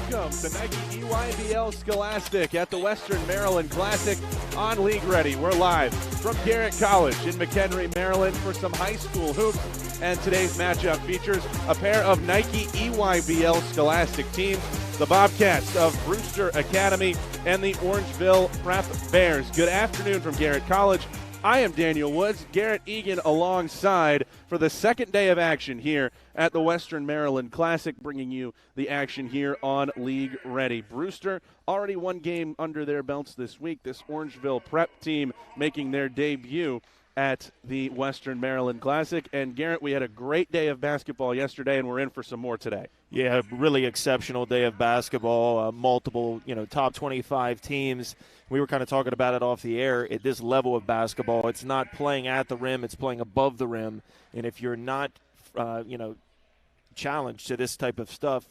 Welcome to Nike EYBL Scholastic at the Western Maryland Classic on League Ready. We're live from Garrett College in McHenry, Maryland for some high school hoops. And today's matchup features a pair of Nike EYBL Scholastic teams, the Bobcats of Brewster Academy and the Orangeville Prep Bears. Good afternoon from Garrett College. I am Daniel Woods, Garrett Egan alongside for the second day of action here at the Western Maryland Classic, bringing you the action here on League Ready. Brewster already one game under their belts this week. This Orangeville Prep team making their debut at the Western Maryland Classic. And Garrett, we had a great day of basketball yesterday, and we're in for some more today. Yeah, really exceptional day of basketball. Multiple, top 25 teams. We were kind of talking about it off the air. At this level of basketball, it's not playing at the rim, it's playing above the rim. And if you're not, challenged to this type of stuff,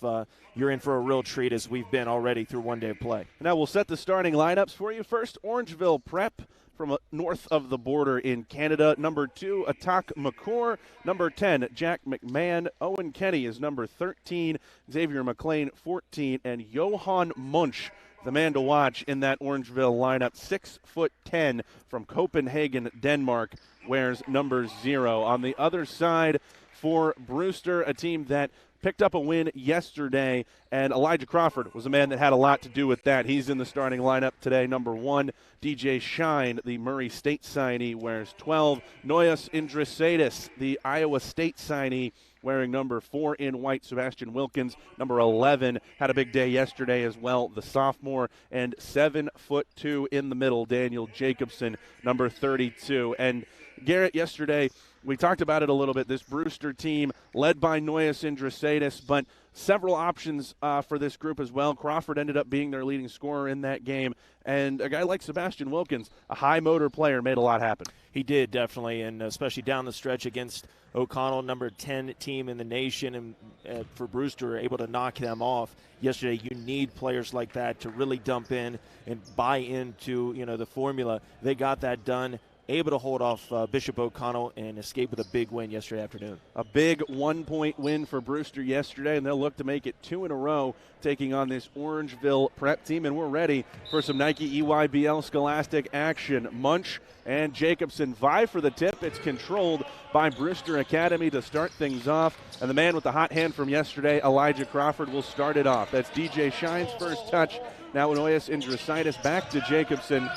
you're in for a real treat, as we've been already through one day of play. Now we'll set the starting lineups for you. First, Orangeville Prep from north of the border in Canada. Number 2, Atak McCour. Number 10, Jack McMahon. Owen Kenny is number 13. Xavier McLean, 14. And Johan Munch, the man to watch in that Orangeville lineup, 6'10", from Copenhagen, Denmark, wears number 0. On the other side for Brewster, a team that picked up a win yesterday, and Elijah Crawford was a man that had a lot to do with that. He's in the starting lineup today. Number 1, DJ Shine, the Murray State signee, wears 12. Noyas Indrisadis, the Iowa State signee, wearing number 4 in white. Sebastian Wilkins, number 11, had a big day yesterday as well, the sophomore. And 7'2" in the middle, Daniel Jacobson, number 32. And Garrett, yesterday, we talked about it a little bit. This Brewster team led by Noyas Indrisadis, but several options for this group as well. Crawford ended up being their leading scorer in that game. And a guy like Sebastian Wilkins, a high motor player, made a lot happen. He did, definitely, and especially down the stretch against O'Connell, number 10 team in the nation, and for Brewster, able to knock them off yesterday. You need players like that to really dump in and buy into the formula. They got that done. Able to hold off Bishop O'Connell and escape with a big win yesterday afternoon. A big 1-point win for Brewster yesterday, and they'll look to make it 2 in a row, taking on this Orangeville Prep team. And we're ready for some Nike EYBL Scholastic action. Munch and Jacobson vie for the tip. It's controlled by Brewster Academy to start things off. And the man with the hot hand from yesterday, Elijah Crawford, will start it off. That's DJ Shine's first touch. Now Noyas Indrisadis back to Jacobson.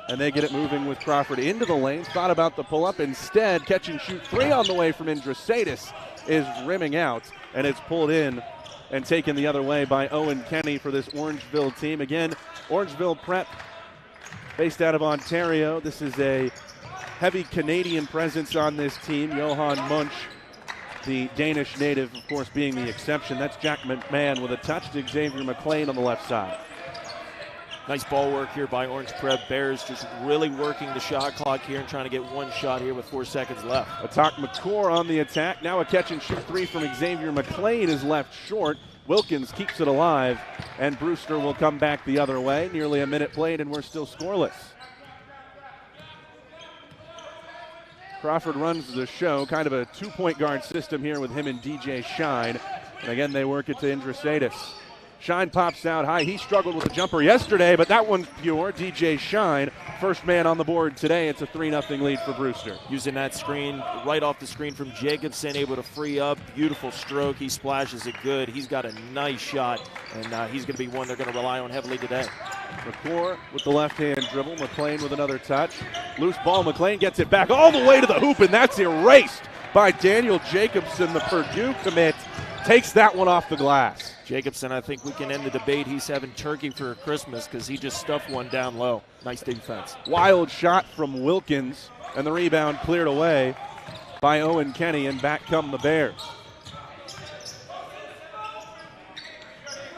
And they get it moving with Crawford into the lane. Thought about the pull-up. Instead, catch and shoot 3 on the way from Indrisadis is rimming out. And it's pulled in and taken the other way by Owen Kenny for this Orangeville team. Again, Orangeville Prep, based out of Ontario. This is a heavy Canadian presence on this team. Johan Munch, the Danish native, of course, being the exception. That's Jack McMahon with a touch to Xavier McLean on the left side. Nice ball work here by Orange Prep. Bears just really working the shot clock here and trying to get one shot here with 4 seconds left. Atak McCour on the attack. Now a catch and shoot 3 from Xavier McLean is left short. Wilkins keeps it alive, and Brewster will come back the other way. Nearly a minute played, and we're still scoreless. Crawford runs the show, kind of a 2-point guard system here with him and DJ Shine. And again, they work it to Indrisadis. Shine pops out high. He struggled with the jumper yesterday, but that one's pure. DJ Shine, first man on the board today. It's a 3-0 lead for Brewster. Using that screen, right off the screen from Jacobson, able to free up. Beautiful stroke. He splashes it good. He's got a nice shot, and he's going to be one they're going to rely on heavily today. McCour with the left-hand dribble. McLean with another touch. Loose ball. McLean gets it back all the way to the hoop, and that's erased by Daniel Jacobson, the Purdue commit. Takes that one off the glass. Jacobson, I think we can end the debate. He's having turkey for Christmas because he just stuffed one down low. Nice defense. Wild shot from Wilkins, and the rebound cleared away by Owen Kenny, and back come the Bears.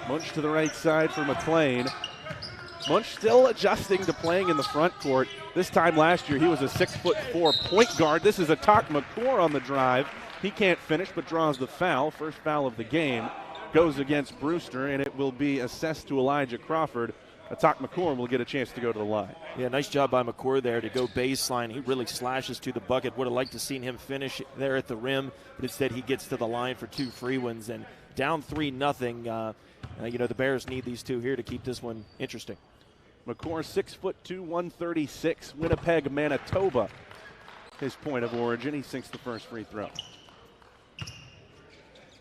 Munch to the right side for McLean. Munch still adjusting to playing in the front court. This time last year, he was a 6'4" point guard. This is Atak McCour on the drive. He can't finish, but draws the foul. First foul of the game goes against Brewster, and it will be assessed to Elijah Crawford. Atak McCour will get a chance to go to the line. Yeah, nice job by McCour there to go baseline. He really slashes to the bucket. Would have liked to seen him finish there at the rim, but instead he gets to the line for 2 free ones. And down 3-0, The Bears need these two here to keep this one interesting. McCord, 6'2", 136, Winnipeg, Manitoba. His point of origin. He sinks the first free throw.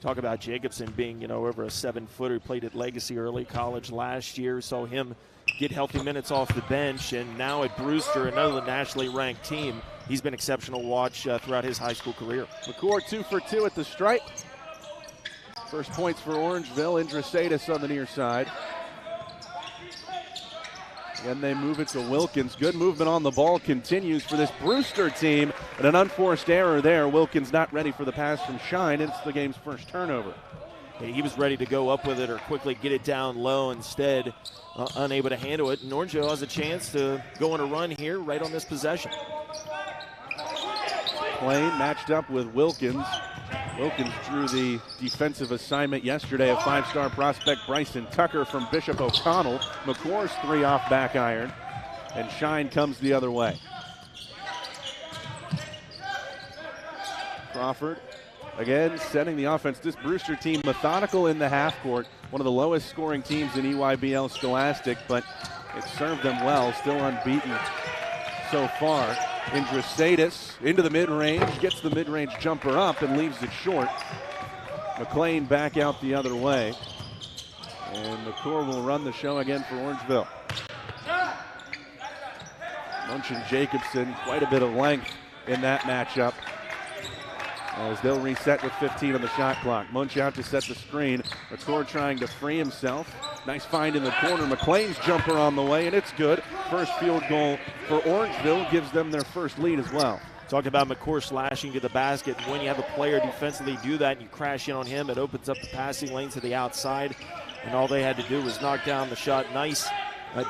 Talk about Jacobson being, over a 7-footer. He played at Legacy Early College last year. Saw him get healthy minutes off the bench. And now at Brewster, another nationally ranked team. He's been exceptional watch throughout his high school career. McCord 2 for 2 at the stripe. First points for Orangeville. Andresadis on the near side. Then they move it to Wilkins. Good movement on the ball continues for this Brewster team. And an unforced error there. Wilkins not ready for the pass from Shine. It's the game's first turnover. He was ready to go up with it or quickly get it down low, instead unable to handle it. And Orangeville has a chance to go on a run here right on this possession. Plain matched up with Wilkins. Wilkins drew the defensive assignment yesterday of 5-star prospect Bryson Tucker from Bishop O'Connell. McCord's 3 off back iron, and Shine comes the other way. Crawford again setting the offense. This Brewster team methodical in the half court, one of the lowest scoring teams in EYBL Scholastic, but it served them well, still unbeaten so far. Andresadis into the mid-range, gets the mid-range jumper up and leaves it short. McLean back out the other way. And McCord will run the show again for Orangeville. Munch and Jacobson, quite a bit of length in that matchup, as they'll reset with 15 on the shot clock. Munch out to set the screen. McCord trying to free himself. Nice find in the corner. McLean's jumper on the way, and it's good. First field goal for Orangeville gives them their first lead as well. Talk about McCord slashing to the basket. When you have a player defensively do that and you crash in on him, it opens up the passing lane to the outside. And all they had to do was knock down the shot. Nice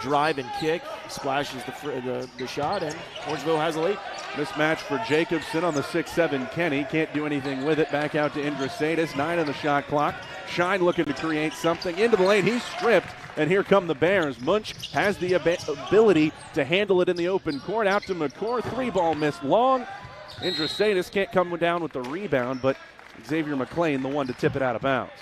drive and kick. Splashes the shot, and Orangeville has a lead. Mismatch for Jacobson on the 6'7" Kenny. Can't do anything with it. Back out to Andresadis. 9 on the shot clock. Shine looking to create something. Into the lane. He's stripped. And here come the Bears. Munch has the ability to handle it in the open court. Out to McCord. 3-ball missed long. Andresadis can't come down with the rebound, but Xavier McLean the one to tip it out of bounds.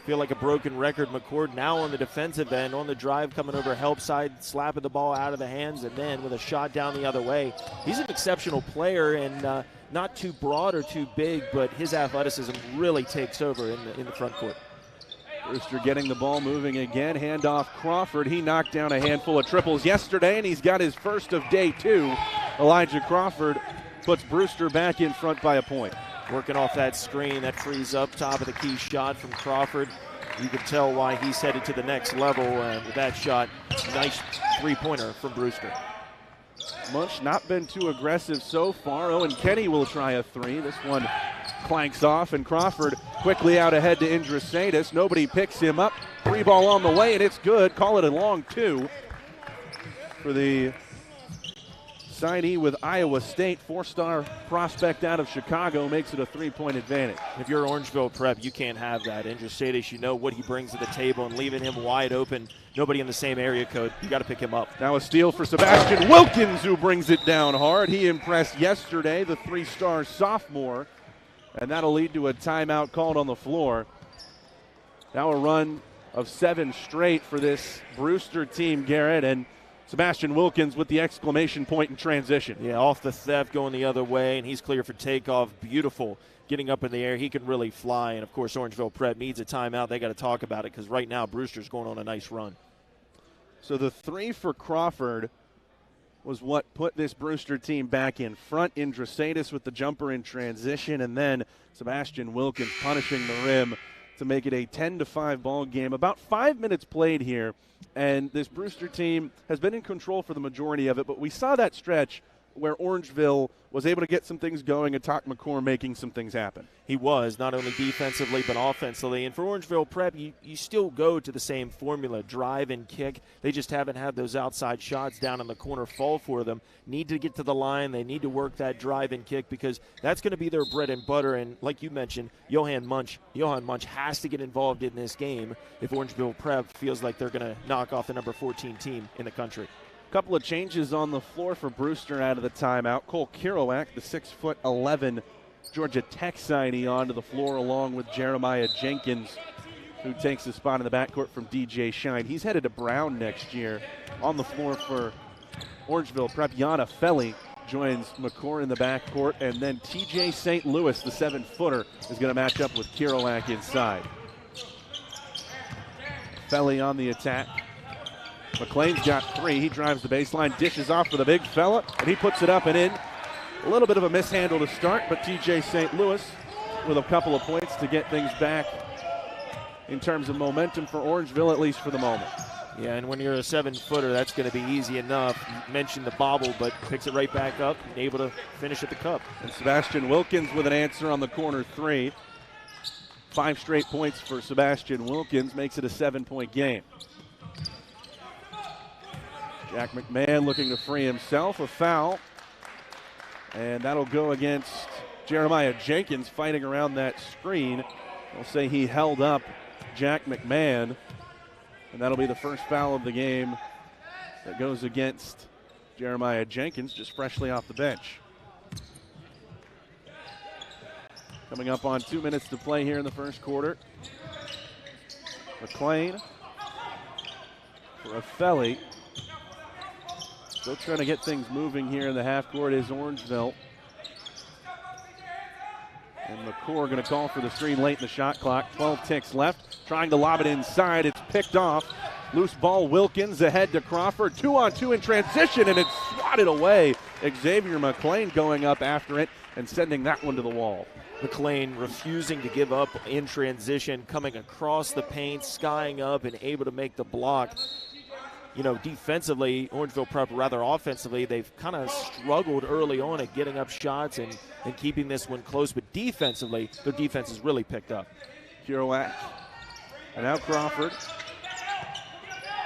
Feel like a broken record. McCord now on the defensive end, on the drive, coming over help side, slapping the ball out of the hands, and then with a shot down the other way. He's an exceptional player and not too broad or too big, but his athleticism really takes over in the front court. Brewster getting the ball moving again. Handoff Crawford. He knocked down a handful of triples yesterday, and he's got his first of day 2. Elijah Crawford puts Brewster back in front by a point. Working off that screen, that frees up top of the key shot from Crawford. You can tell why he's headed to the next level with that shot. Nice three-pointer from Brewster. Munch not been too aggressive so far. Owen Kenny will try a 3. This one clanks off, and Crawford quickly out ahead to Andresadis. Nobody picks him up. 3-ball on the way, and it's good. Call it a long 2 for the signee with Iowa State. 4-star prospect out of Chicago makes it a 3-point advantage. If you're Orangeville Prep, you can't have that. Andresadis, you know what he brings to the table, and leaving him wide open, nobody in the same area code, you got to pick him up. Now a steal for Sebastian Wilkins, who brings it down hard. He impressed yesterday, the 3-star sophomore, and that'll lead to a timeout called on the floor. Now a run of 7 straight for this Brewster team, Garrett, and Sebastian Wilkins with the exclamation point in transition. Yeah, off the theft, going the other way, and he's clear for takeoff. Beautiful. Getting up in the air, he can really fly. And, of course, Orangeville Prep needs a timeout. They got to talk about it because right now Brewster's going on a nice run. So the 3 for Crawford was what put this Brewster team back in front. Andresadis with the jumper in transition, and then Sebastian Wilkins punishing the rim to make it a 10-5 ball game. About 5 minutes played here, and this Brewster team has been in control for the majority of it, but we saw that stretch where Orangeville was able to get some things going and Talk McCord making some things happen. He was, not only defensively but offensively. And for Orangeville Prep, you still go to the same formula, drive and kick. They just haven't had those outside shots down in the corner fall for them. Need to get to the line. They need to work that drive and kick because that's going to be their bread and butter. And like you mentioned, Johan Munch has to get involved in this game if Orangeville Prep feels like they're going to knock off the number 14 team in the country. Couple of changes on the floor for Brewster out of the timeout. Cole Kiroak, the 6'11" Georgia Tech signee, onto the floor along with Jeremiah Jenkins who takes the spot in the backcourt from DJ Shine. He's headed to Brown next year. On the floor for Orangeville Prep, Yana Felly joins McCord in the backcourt, and then TJ St. Louis, the 7-footer, is going to match up with Kirilak inside. Felly on the attack. McLean's got 3. He drives the baseline, dishes off for the big fella, and he puts it up and in. A little bit of a mishandle to start, but TJ St. Louis with a couple of points to get things back in terms of momentum for Orangeville, at least for the moment. Yeah, and when you're a 7-footer, that's going to be easy enough. You mentioned the bobble, but picks it right back up and able to finish at the cup. And Sebastian Wilkins with an answer on the corner 3. 5 straight points for Sebastian Wilkins, makes it a 7-point game. Jack McMahon looking to free himself, a foul. And that'll go against Jeremiah Jenkins fighting around that screen. They'll say he held up Jack McMahon. And that'll be the first foul of the game that goes against Jeremiah Jenkins, just freshly off the bench. Coming up on 2 minutes to play here in the first quarter. McLean for a Felly. Still trying to get things moving here in the half court is Orangeville. And McCord going to call for the screen late in the shot clock. 12 ticks left. Trying to lob it inside. It's picked off. Loose ball, Wilkins ahead to Crawford. 2-on-2 in transition, and it's swatted away. Xavier McLean going up after it and sending that one to the wall. McLean refusing to give up in transition, coming across the paint, skying up, and able to make the block. You know, defensively, Orangeville Prep, rather offensively, they've kind of struggled early on at getting up shots and keeping this one close. But defensively, their defense has really picked up. Kirilak. And now Crawford.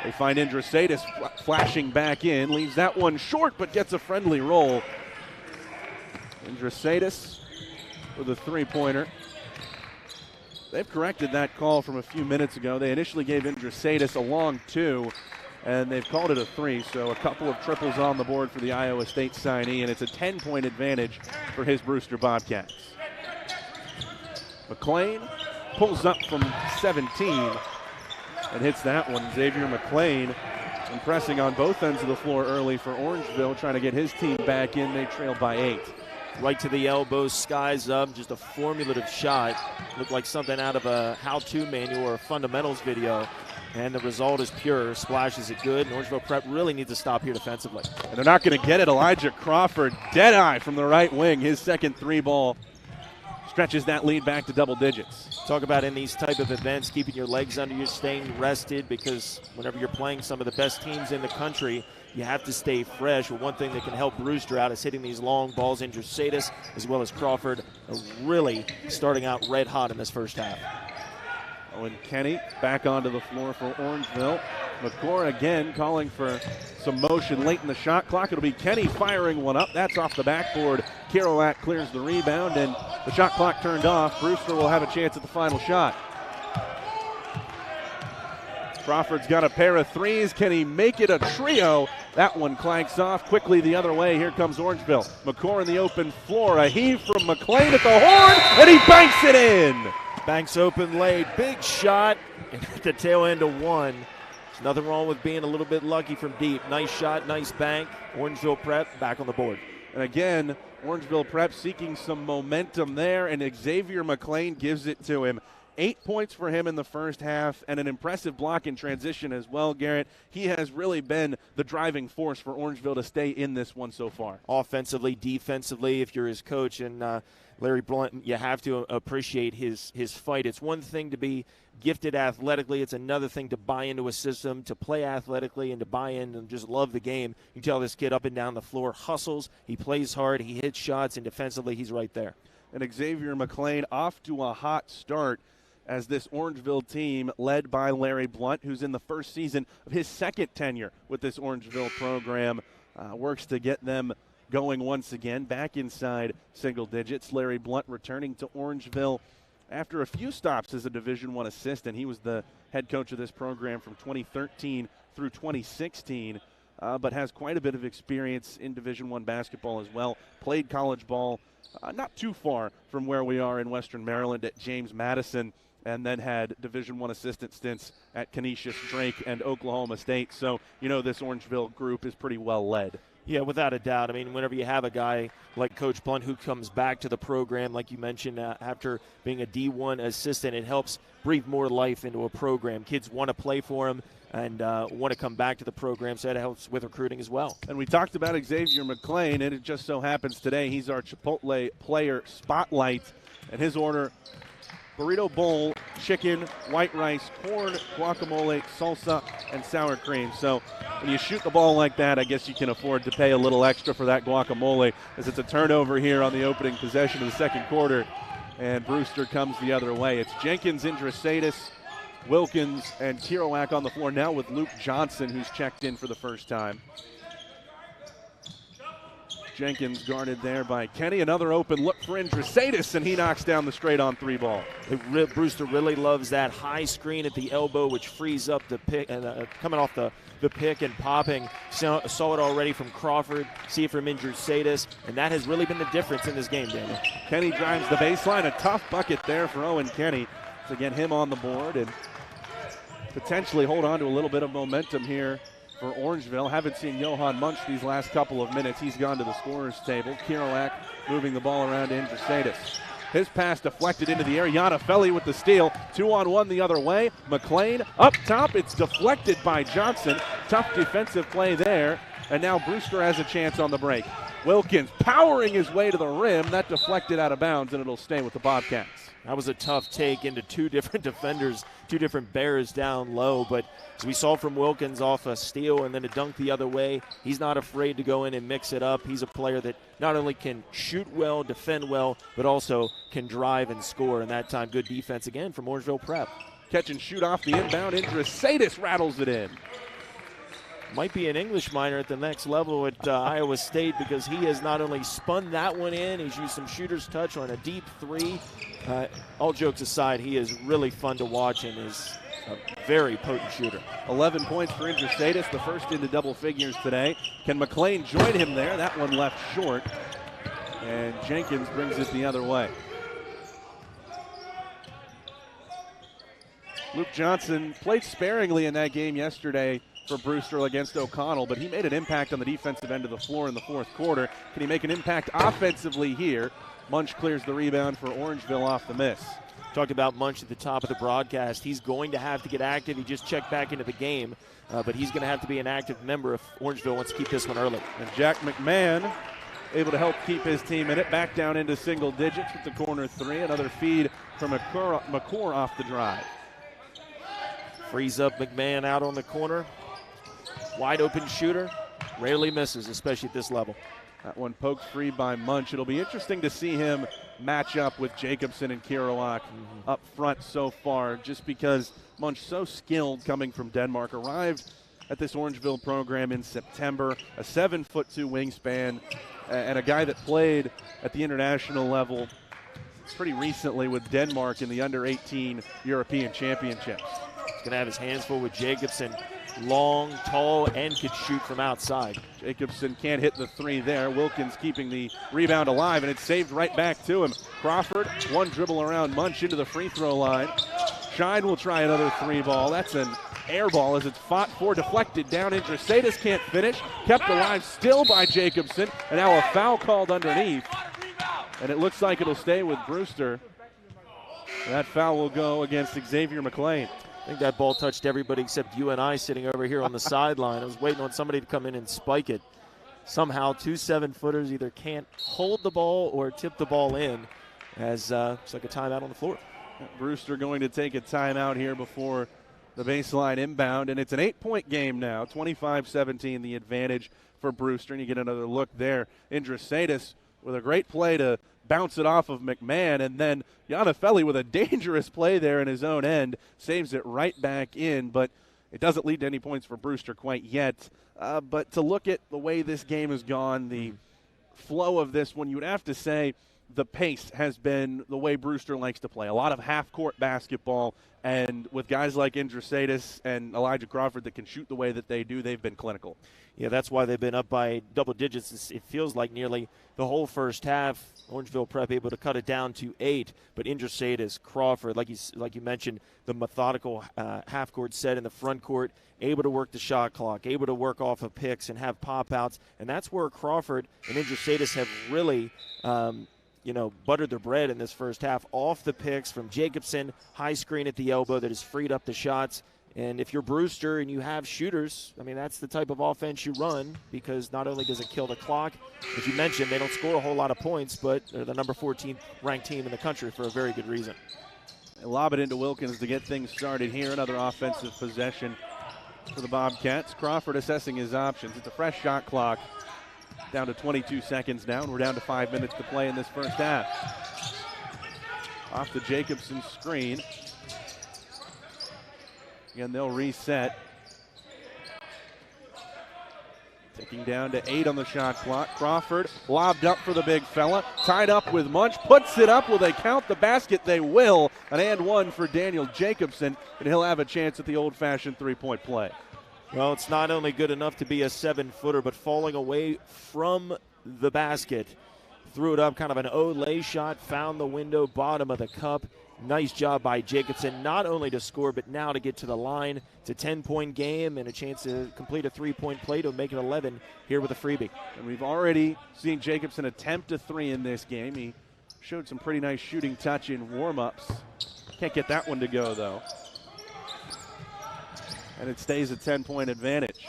They find Indrasadis flashing back in. Leaves that one short, but gets a friendly roll. Indrasadis with a 3-pointer. They've corrected that call from a few minutes ago. They initially gave Indrasadis a long 2. And they've called it a 3, so a couple of triples on the board for the Iowa State signee, and it's a 10-point advantage for his Brewster Bobcats. McLean pulls up from 17 and hits that one. Xavier McLean impressing on both ends of the floor early for Orangeville, trying to get his team back in. They trail by 8. Right to the elbow, skies up, just a formulative shot. Looked like something out of a how-to manual or a fundamentals video. And the result is pure. Splashes it good. And Orangeville Prep really needs to stop here defensively. And they're not going to get it. Elijah Crawford, dead-eye from the right wing. His second 3-ball stretches that lead back to double digits. Talk about in these type of events, keeping your legs under you, staying rested, because whenever you're playing some of the best teams in the country, you have to stay fresh. Well, one thing that can help Brewster out is hitting these long balls. Indrasadis as well as Crawford are really starting out red hot in this first half. Owen Kenny back onto the floor for Orangeville. McCord again calling for some motion late in the shot clock. It'll be Kenny firing one up. That's off the backboard. Kirilak clears the rebound, and the shot clock turned off. Brewster will have a chance at the final shot. Crawford's got a pair of 3s. Can he make it a trio? That one clanks off quickly the other way. Here comes Orangeville. McCord in the open floor. A heave from McLean at the horn, and he banks it in. Banks open late, big shot, and at the tail end of one. There's nothing wrong with being a little bit lucky from deep. Nice shot, nice bank. Orangeville Prep back on the board. And again, Orangeville Prep seeking some momentum there, and Xavier McLean gives it to him. 8 points for him in the first half, and an impressive block in transition as well, Garrett. He has really been the driving force for Orangeville to stay in this one so far. Offensively, defensively, if you're his coach, and Larry Blunt, you have to appreciate his fight. It's one thing to be gifted athletically. It's another thing to buy into a system, to play athletically, and to buy in and just love the game. You can tell this kid up and down the floor hustles. He plays hard. He hits shots, and defensively, he's right there. And Xavier McLean off to a hot start as this Orangeville team, led by Larry Blunt, who's in the first season of his second tenure with this Orangeville program, works to get them going once again, back inside single digits. Larry Blunt returning to Orangeville after a few stops as a Division I assistant. He was the head coach of this program from 2013 through 2016, but has quite a bit of experience in Division I basketball as well. Played college ball not too far from where we are in Western Maryland at James Madison. and then had Division I assistant stints at Canisius, Drake, and Oklahoma State. So, this Orangeville group is pretty well led. Yeah, without a doubt. I mean, whenever you have a guy like Coach Blunt who comes back to the program, like you mentioned, after being a D1 assistant, it helps breathe more life into a program. Kids want to play for him and want to come back to the program, so that helps with recruiting as well. And we talked about Xavier McLean, and it just so happens today he's our Chipotle player spotlight, and his order: burrito bowl, chicken, white rice, corn, guacamole, salsa, and sour cream. So when you shoot the ball like that, I guess you can afford to pay a little extra for that guacamole, as it's a turnover here on the opening possession of the second quarter, and Brewster comes the other way. It's Jenkins, Indrisatis, Wilkins, and Kerouac on the floor now with Luke Johnson, who's checked in for the first time. Jenkins guarded there by Kenny. Another open look for Indrisatis, and he knocks down the straight-on-3 ball. Brewster really loves that high screen at the elbow, which frees up the pick, and coming off the pick and popping. Saw it already from Crawford, see it from Indrisatis, and that has really been the difference in this game, Daniel. Kenny drives the baseline. A tough bucket there for Owen Kenny to get him on the board and potentially hold on to a little bit of momentum here for Orangeville. Haven't seen Johan Munch these last couple of minutes. He's gone to the scorer's table. Kerouac moving the ball around to Indrisatis. His pass deflected into the air. Iannifelli with the steal. 2-on-1 the other way. McLean up top. It's deflected by Johnson. Tough defensive play there. And now Brewster has a chance on the break. Wilkins powering his way to the rim. That deflected out of bounds, and it'll stay with the Bobcats. That was a tough take into two different defenders, two different bears down low. But as we saw from Wilkins off a steal and then a dunk the other way, he's not afraid to go in and mix it up. He's a player that not only can shoot well, defend well, but also can drive and score. And that time, good defense again from Orangeville Prep. Catch and shoot off the inbound. Indrisatis rattles it in. Might be an English minor at the next level at Iowa State, because he has not only spun that one in, he's used some shooter's touch on a deep three. All jokes aside, he is really fun to watch and is a very potent shooter. 11 points for Indrisatis, the first into double figures today. Can McLean join him there? That one left short. And Jenkins brings it the other way. Luke Johnson played sparingly in that game yesterday for Brewster against O'Connell, but he made an impact on the defensive end of the floor in the fourth quarter. Can he make an impact offensively here? Munch clears the rebound for Orangeville off the miss. Talked about Munch at the top of the broadcast. He's going to have to get active. He just checked back into the game, but he's going to have to be an active member if Orangeville wants to keep this one early. And Jack McMahon able to help keep his team in it. Back down into single digits with the corner three. Another feed from McCord off the drive. Frees up McMahon out on the corner. Wide open shooter. Rarely misses, especially at this level. That one poked free by Munch. It'll be interesting to see him match up with Jacobson and Kerouac up front so far, just because Munch, so skilled coming from Denmark, arrived at this Orangeville program in September, a 7'2" wingspan, and a guy that played at the international level pretty recently with Denmark in the under-18 European Championships. He's going to have his hands full with Jacobson. Long, tall, and could shoot from outside. Jacobson can't hit the three there. Wilkins keeping the rebound alive, and it's saved right back to him. Crawford, one dribble around Munch into the free throw line. Shine will try another three ball. That's an air ball as it's fought for, deflected down. Indrisatis can't finish. Kept alive still by Jacobson, and now a foul called underneath. And it looks like it'll stay with Brewster. That foul will go against Xavier McLean. I think that ball touched everybody except you and I sitting over here on the sideline. I was waiting on somebody to come in and spike it. Somehow 2 7-footers either can't hold the ball or tip the ball in, as it's like a timeout on the floor. Brewster going to take a timeout here before the baseline inbound, and it's an 8-point game now, 25-17 the advantage for Brewster, and you get another look there. Indrisatis with a great play to bounce it off of McMahon, and then Iannifelli with a dangerous play there in his own end, saves it right back in, but it doesn't lead to any points for Brewster quite yet. But to look at the way this game has gone, the flow of this one, you would have to say the pace has been the way Brewster likes to play. A lot of half-court basketball, and with guys like Andresadis and Elijah Crawford that can shoot the way that they do, they've been clinical. Yeah, that's why they've been up by double digits. It feels like nearly the whole first half. Orangeville Prep able to cut it down to 8, but Andresadis, Crawford, like you mentioned, the methodical half-court set in the front court, able to work the shot clock, able to work off of picks and have pop-outs, and that's where Crawford and Andresadis have really buttered their bread in this first half. Off the picks from Jacobson, high screen at the elbow that has freed up the shots. And if you're Brewster and you have shooters, I mean, that's the type of offense you run, because not only does it kill the clock, as you mentioned, they don't score a whole lot of points, but they're the number 14th ranked team in the country for a very good reason. They lob it into Wilkins to get things started here. Another offensive possession for the Bobcats. Crawford assessing his options. It's a fresh shot clock. Down to 22 seconds now, and we're down to 5 minutes to play in this first half. Off the Jacobson screen. Again, they'll reset. Ticking down to 8 on the shot clock. Crawford lobbed up for the big fella. Tied up with Munch. Puts it up. Will they count the basket? They will. An and one for Daniel Jacobson, and he'll have a chance at the old-fashioned three-point play. Well, it's not only good enough to be a 7-footer, but falling away from the basket. Threw it up, kind of an Olay shot, found the window, bottom of the cup. Nice job by Jacobson, not only to score, but now to get to the line. It's a 10-point game and a chance to complete a three-point play to make it 11 here with a freebie. And we've already seen Jacobson attempt a 3 in this game. He showed some pretty nice shooting touch in warm-ups. Can't get that one to go, though. And it stays a 10-point advantage.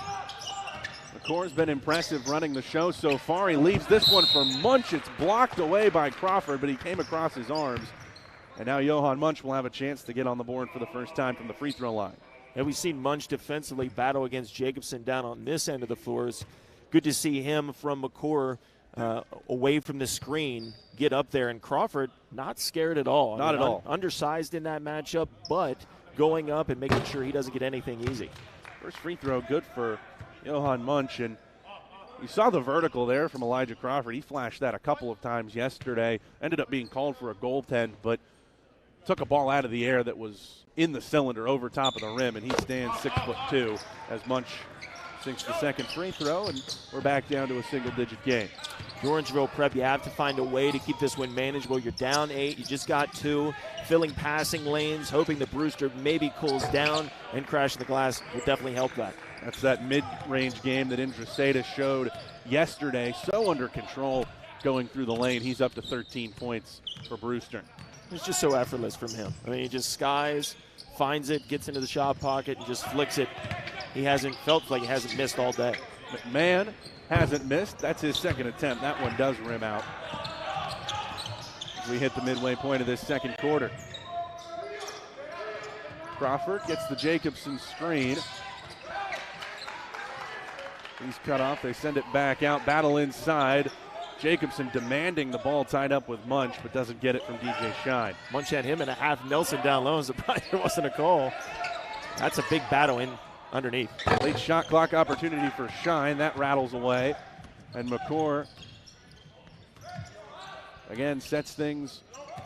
McCour's been impressive running the show so far. He leaves this one for Munch. It's blocked away by Crawford, but he came across his arms. And now Johan Munch will have a chance to get on the board for the first time from the free throw line. And we've seen Munch defensively battle against Jacobson down on this end of the floor. It's good to see him from McCour away from the screen get up there. And Crawford not scared at all. Not at all. Undersized in that matchup, but going up and making sure he doesn't get anything easy. First free throw good for Johan Munch. And you saw the vertical there from Elijah Crawford. He flashed that a couple of times yesterday. Ended up being called for a goaltend, but took a ball out of the air that was in the cylinder over top of the rim, and he stands 6'2" as Munch sinks the second free throw, and we're back down to a single-digit game. Orangeville Prep, you have to find a way to keep this win manageable. You're down 8, you just got 2, filling passing lanes, hoping that Brewster maybe cools down, and crashing the glass would definitely help that. That's that mid-range game that Andresadis showed yesterday. So under control going through the lane. He's up to 13 points for Brewster. It's just so effortless from him. I mean, he just skies, finds it, gets into the shot pocket, and just flicks it. He felt like he hasn't missed all day. McMahon hasn't missed. That's his second attempt. That one does rim out. As we hit the midway point of this second quarter. Crawford gets the Jacobson screen. He's cut off. They send it back out. Battle inside. Jacobson demanding the ball, tied up with Munch, but doesn't get it from DJ Shine. Munch had him in a half Nelson down low. I'm surprised there wasn't a call. That's a big battle in underneath. Late shot clock opportunity for Shine. That rattles away. And McCour again sets things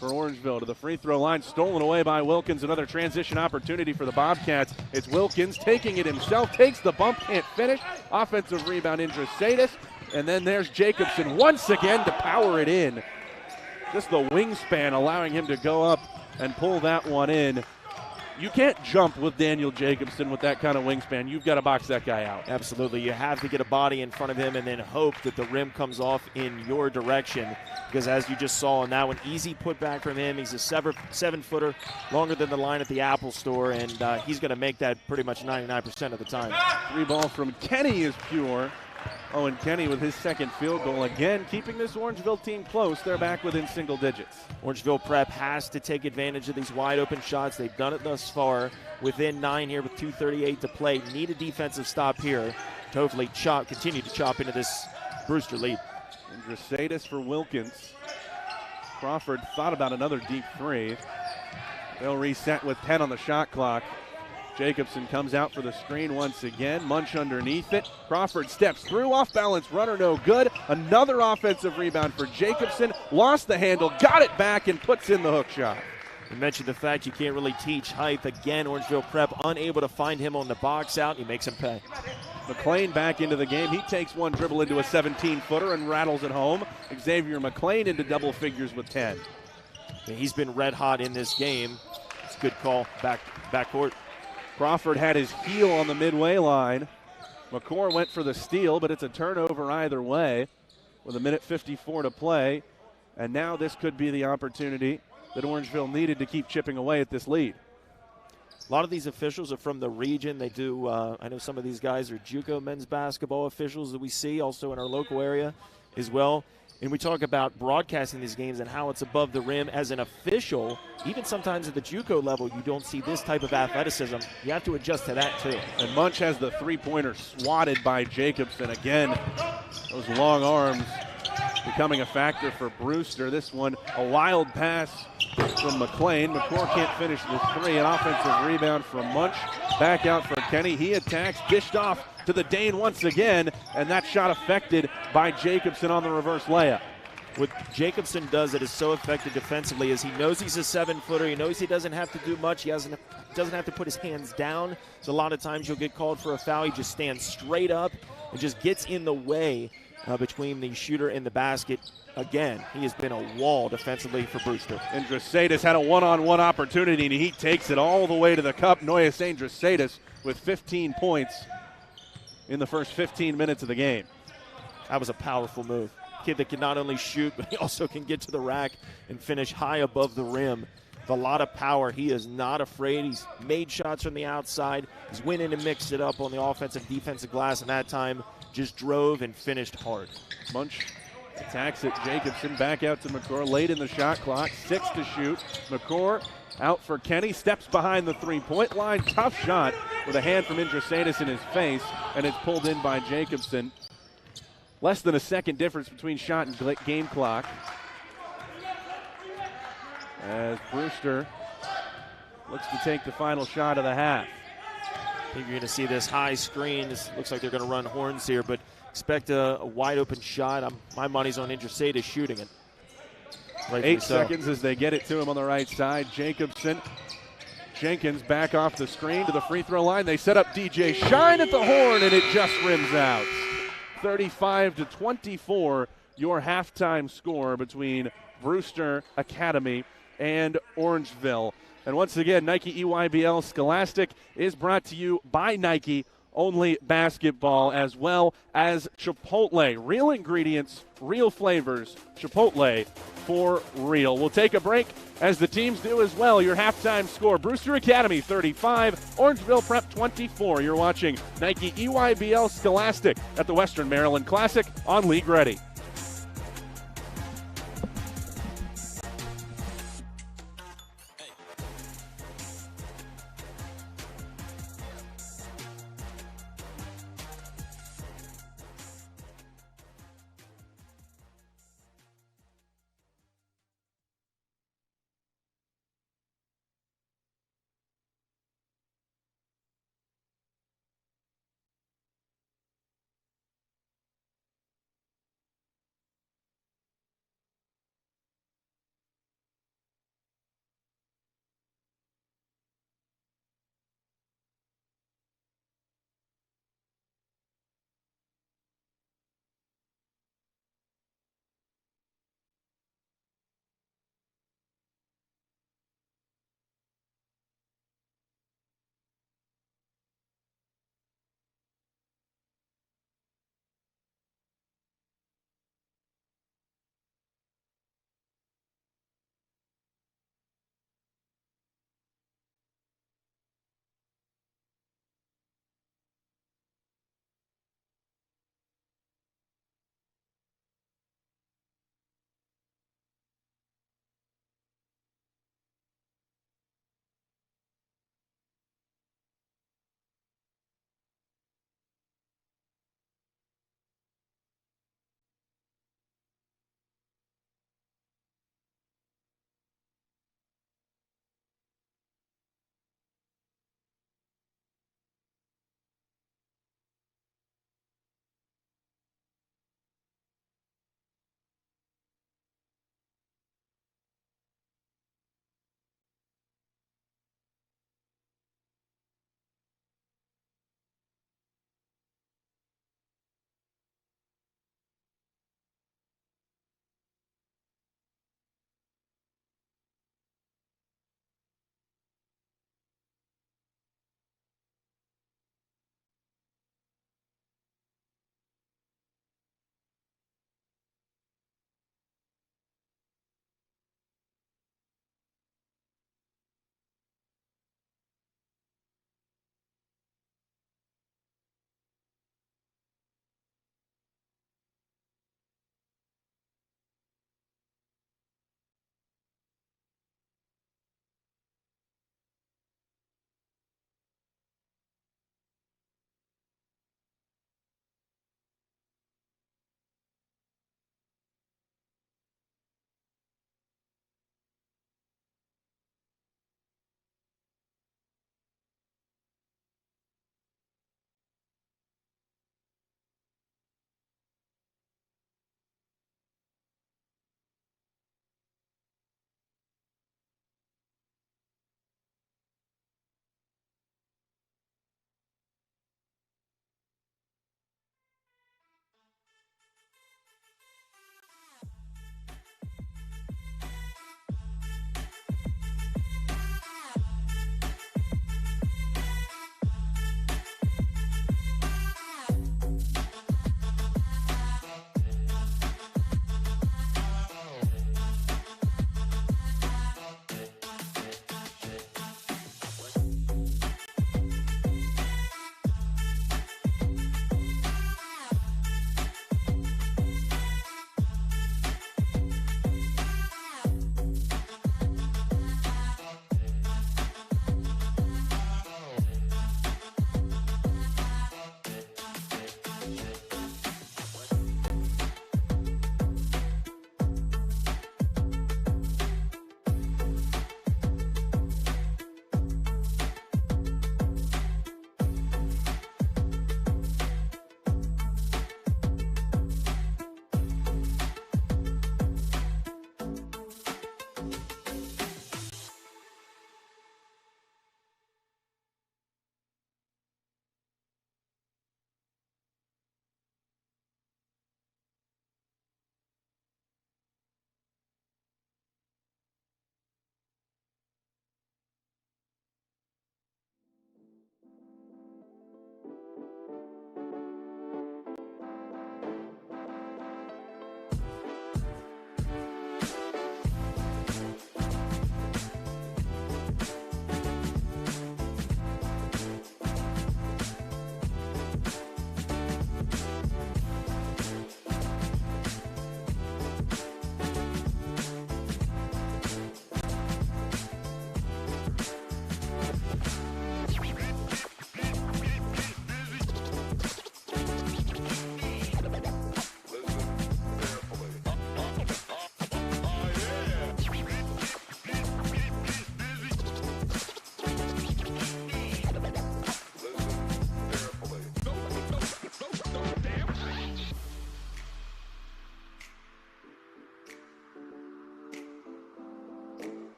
for Orangeville to the free throw line. Stolen away by Wilkins. Another transition opportunity for the Bobcats. It's Wilkins taking it himself. Takes the bump, can't finish. Offensive rebound, Andresadis. And then there's Jacobson once again to power it in. Just the wingspan allowing him to go up and pull that one in. You can't jump with Daniel Jacobson with that kind of wingspan. You've got to box that guy out. Absolutely. You have to get a body in front of him and then hope that the rim comes off in your direction. Because as you just saw in that one, easy putback from him. He's a 7-footer, longer than the line at the Apple Store, and he's going to make that pretty much 99% of the time. 3 ball from Kenny is pure. Owen Kenny with his second field goal again, keeping this Orangeville team close. They're back within single digits. Orangeville Prep has to take advantage of these wide open shots. They've done it thus far. Within 9 here with 2:38 to play. Need a defensive stop here to hopefully continue to chop into this Brewster lead. Andresadis for Wilkins. Crawford thought about another deep 3. They'll reset with 10 on the shot clock. Jacobson comes out for the screen once again. Munch underneath it. Crawford steps through. Off balance runner, no good. Another offensive rebound for Jacobson. Lost the handle, got it back, and puts in the hook shot. You mentioned the fact you can't really teach height. Again, Orangeville Prep unable to find him on the box out. He makes him pay. McLean back into the game. He takes one dribble into a 17-footer and rattles it home. Xavier McLean into double figures with 10. He's been red hot in this game. It's a good call backcourt. Crawford had his heel on the midway line. McCord went for the steal, but it's a turnover either way with a minute 54 to play. And now this could be the opportunity that Orangeville needed to keep chipping away at this lead. A lot of these officials are from the region. They do, I know some of these guys are JUCO men's basketball officials that we see also in our local area as well. And we talk about broadcasting these games and how it's above the rim. As an official, even sometimes at the JUCO level, you don't see this type of athleticism. You have to adjust to that too. And Munch has the three-pointer swatted by Jacobson. Again, those long arms becoming a factor for Brewster. This one, a wild pass from McLean. McCord can't finish the three. An offensive rebound from Munch. Back out for Kenny. He attacks, dished off to the Dane once again, and that shot affected by Jacobson on the reverse layup. What Jacobson does that is so effective defensively is he knows he's a 7-footer. He knows he doesn't have to do much. He doesn't have to put his hands down. So a lot of times you'll get called for a foul. He just stands straight up and just gets in the way between the shooter and the basket. Again, he has been a wall defensively for Brewster. Andresadis had a one-on-one opportunity, and he takes it all the way to the cup. Noyes Andresadis with 15 points in the first 15 minutes of the game. That was a powerful move. Kid that can not only shoot, but he also can get to the rack and finish high above the rim. With a lot of power. He is not afraid. He's made shots from the outside. He's went in and mixed it up on the offensive, defensive glass, and that time just drove and finished hard. Munch attacks it. Jacobson back out to McCord. Late in the shot clock. 6 to shoot. McCord out for Kenny. Steps behind the three-point line. Tough shot with a hand from Andresadis in his face, and it's pulled in by Jacobson. Less than a second difference between shot and game clock. As Brewster looks to take the final shot of the half. I think you're going to see this high screen. This looks like they're going to run horns here, but expect a wide open shot. My money's on Andresadis shooting it. 8 seconds as they get it to him on the right side. Jenkins back off the screen to the free throw line. They set up DJ Shine at the horn, and it just rims out. 35-24, your halftime score between Brewster Academy and Orangeville. And once again, Nike EYBL Scholastic is brought to you by Nike, only basketball, as well as Chipotle. Real ingredients, real flavors, Chipotle for real. We'll take a break as the teams do as well. Your halftime score, Brewster Academy 35, Orangeville Prep 24. You're watching Nike EYBL Scholastic at the Western Maryland Classic on League Ready.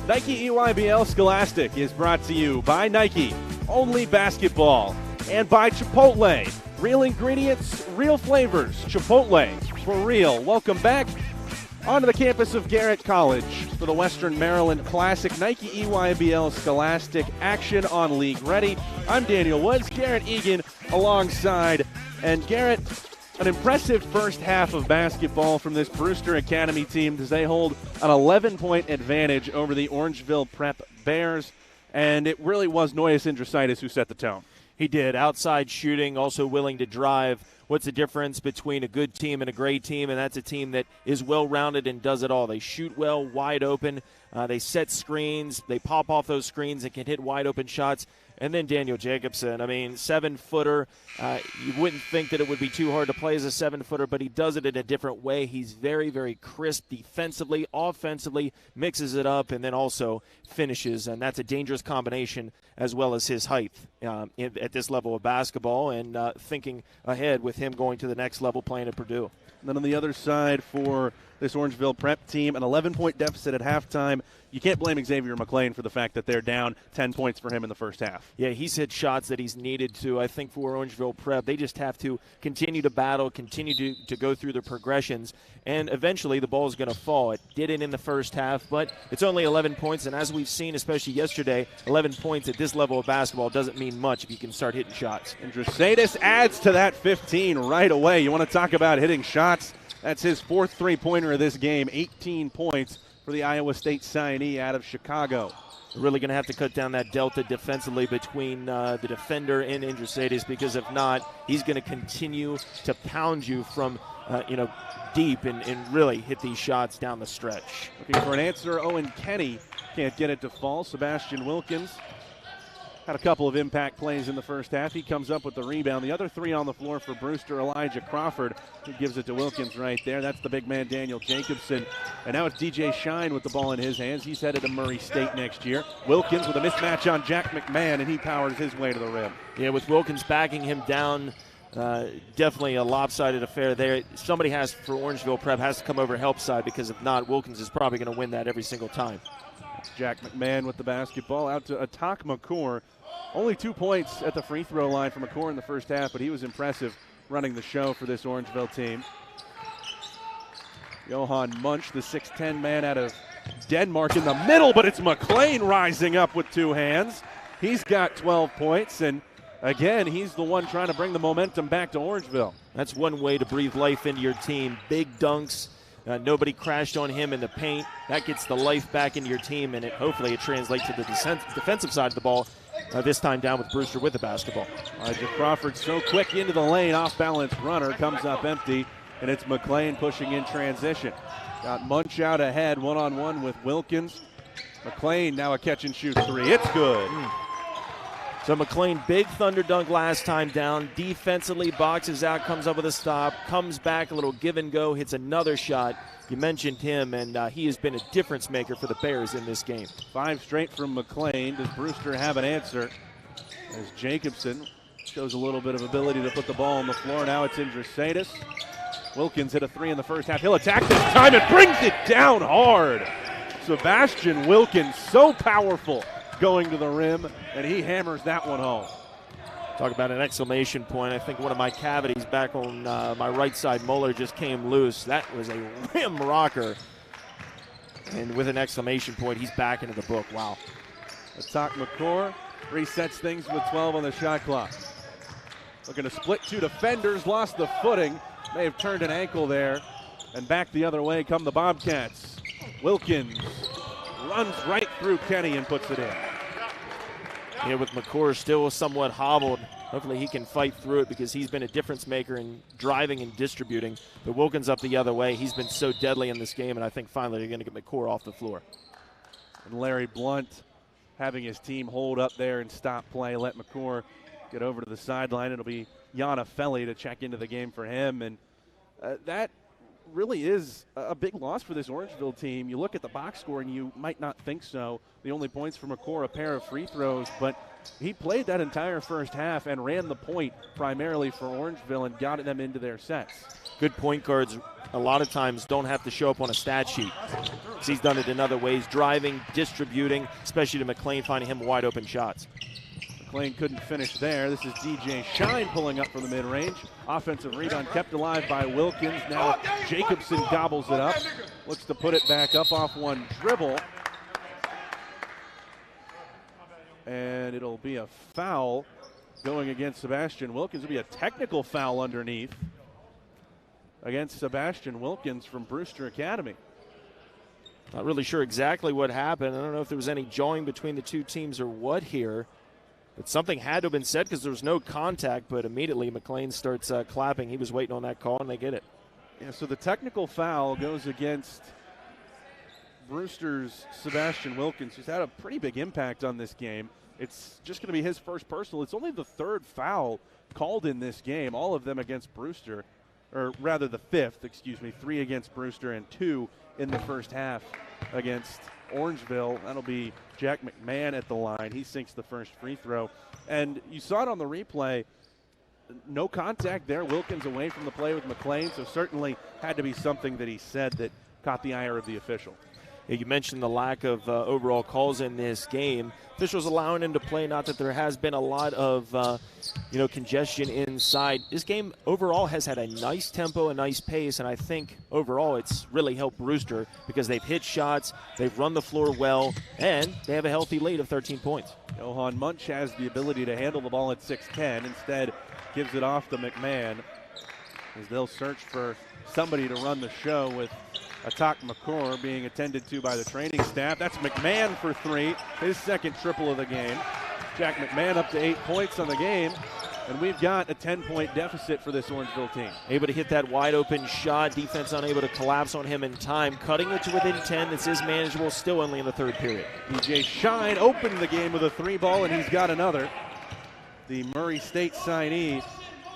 Nike EYBL Scholastic is brought to you by Nike, only basketball, and by Chipotle. Real ingredients, real flavors. Chipotle, for real. Welcome back onto the campus of Garrett College for the Western Maryland Classic. Nike EYBL Scholastic action on League Ready. I'm Daniel Woods, Garrett Egan alongside. And Garrett, an impressive first half of basketball from this Brewster Academy team as they hold an 11-point advantage over the Orangeville Prep Bears. And it really was Noyes Indrositis who set the tone. He did. Outside shooting, also willing to drive. What's the difference between a good team and a great team? And that's a team that is well-rounded and does it all. They shoot well, wide open. They set screens. They pop off those screens and can hit wide-open shots. And then Daniel Jacobson, 7-footer. You wouldn't think that it would be too hard to play as a 7-footer, but he does it in a different way. He's very, very crisp defensively, offensively, mixes it up, and then also finishes. And that's a dangerous combination as well as his height at this level of basketball and thinking ahead with him going to the next level playing at Purdue. And then on the other side for this Orangeville Prep team, an 11-point deficit at halftime. You can't blame Xavier McLean for the fact that they're down 10 points for him in the first half. Yeah, he's hit shots that he's needed to. I think for Orangeville Prep, they just have to continue to battle, continue to go through the progressions, and eventually the ball is going to fall. It didn't in the first half, but it's only 11 points, and as we've seen, especially yesterday, 11 points at this level of basketball doesn't mean much if you can start hitting shots. And Drosaitis adds to that 15 right away. You want to talk about hitting shots? That's his fourth three-pointer of this game, 18 points for the Iowa State signee out of Chicago. We're really going to have to cut down that delta defensively between the defender and Drosaitis, because if not, he's going to continue to pound you from deep and really hit these shots down the stretch. Looking for an answer, Owen Kenny can't get it to fall. Sebastian Wilkins had a couple of impact plays in the first half. He comes up with the rebound. The other three on the floor for Brewster, Elijah Crawford, who gives it to Wilkins right there. That's the big man, Daniel Jacobson. And now it's DJ Shine with the ball in his hands. He's headed to Murray State next year. Wilkins with a mismatch on Jack McMahon, and he powers his way to the rim. Yeah, with Wilkins backing him down, definitely a lopsided affair there. Somebody for Orangeville Prep has to come over help side, because if not, Wilkins is probably going to win that every single time. Jack McMahon with the basketball out to Atak McCour. Only 2 points at the free throw line for McCour in the first half, but he was impressive running the show for this Orangeville team. Johan Munch, the 6'10 man out of Denmark in the middle, but it's McLean rising up with two hands. He's got 12 points, and again, he's the one trying to bring the momentum back to Orangeville. That's one way to breathe life into your team. Big dunks. Nobody crashed on him in the paint. That gets the life back into your team, and hopefully it translates to the defensive side of the ball, this time down with Brewster with the basketball. Elijah Crawford so quick into the lane, off-balance runner, comes up empty, and it's McLean pushing in transition. Got Munch out ahead, one-on-one with Wilkins. McLean now a catch-and-shoot three. It's good. So McLean, big thunder dunk last time down. Defensively, boxes out, comes up with a stop, comes back, a little give and go, hits another shot. You mentioned him, and he has been a difference maker for the Bears in this game. 5 straight from McLean. Does Brewster have an answer? As Jacobson shows a little bit of ability to put the ball on the floor. Now it's Drosaitis. Wilkins hit a 3 in the first half. He'll attack this time and brings it down hard. Sebastian Wilkins, so powerful going to the rim, and he hammers that one home. Talk about an exclamation point. I think one of my cavities back on my right side molar just came loose. That was a rim rocker. And with an exclamation point, he's back into the book. Wow. Atak McCour resets things with 12 on the shot clock. Looking to split two defenders, lost the footing. May have turned an ankle there. And back the other way come the Bobcats. Wilkins runs right through Kenny and puts it in. Yeah, with McCour still somewhat hobbled. Hopefully he can fight through it, because he's been a difference maker in driving and distributing. But Wilkins up the other way. He's been so deadly in this game, and I think finally they're going to get McCour off the floor. And Larry Blunt having his team hold up there and stop play, let McCour get over to the sideline. It'll be Yana Felly to check into the game for him. And that really is a big loss for this Orangeville team. You look at the box score and you might not think so. The only points for McCour, a pair of free throws, but he played that entire first half and ran the point primarily for Orangeville and got them into their sets. Good point guards a lot of times don't have to show up on a stat sheet. He's done it in other ways, driving, distributing, especially to McLean, finding him wide open shots. McLean couldn't finish there. This is DJ Shine pulling up from the mid-range. Offensive rebound kept alive by Wilkins. Now Jacobson gobbles it up. Looks to put it back up off one dribble. And it'll be a foul going against Sebastian Wilkins. It'll be a technical foul underneath against Sebastian Wilkins from Brewster Academy. Not really sure exactly what happened. I don't know if there was any jawing between the two teams or what here. But something had to have been said because there was no contact, but immediately McLean starts clapping. He was waiting on that call, and they get it. Yeah, so the technical foul goes against Brewster's Sebastian Wilkins, who's had a pretty big impact on this game. It's just going to be his first personal. It's only the third foul called in this game, all of them against Brewster, or rather the fifth, 3 against Brewster and 2 in the first half against Orangeville. That'll be Jack McMahon at the line. He sinks the first free throw. And you saw it on the replay. No contact there. Wilkins away from the play with McLean, so certainly had to be something that he said that caught the ire of the official. Yeah, you mentioned the lack of overall calls in this game. Officials allowing him to play, not that there has been a lot of congestion inside. This game overall has had a nice tempo, a nice pace, and I think overall it's really helped Brewster because they've hit shots, they've run the floor well, and they have a healthy lead of 13 points. Johan Munch has the ability to handle the ball at 6'10", instead gives it off to McMahon as they'll search for somebody to run the show with Atak McCord being attended to by the training staff. That's McMahon for 3, his second triple of the game. Jack McMahon up to 8 points on the game, and we've got a 10-point deficit for this Orangeville team. Able to hit that wide open shot, defense unable to collapse on him in time, cutting it to within 10. This is manageable, still only in the third period. DJ Shine opened the game with a 3 ball, and he's got another. The Murray State signee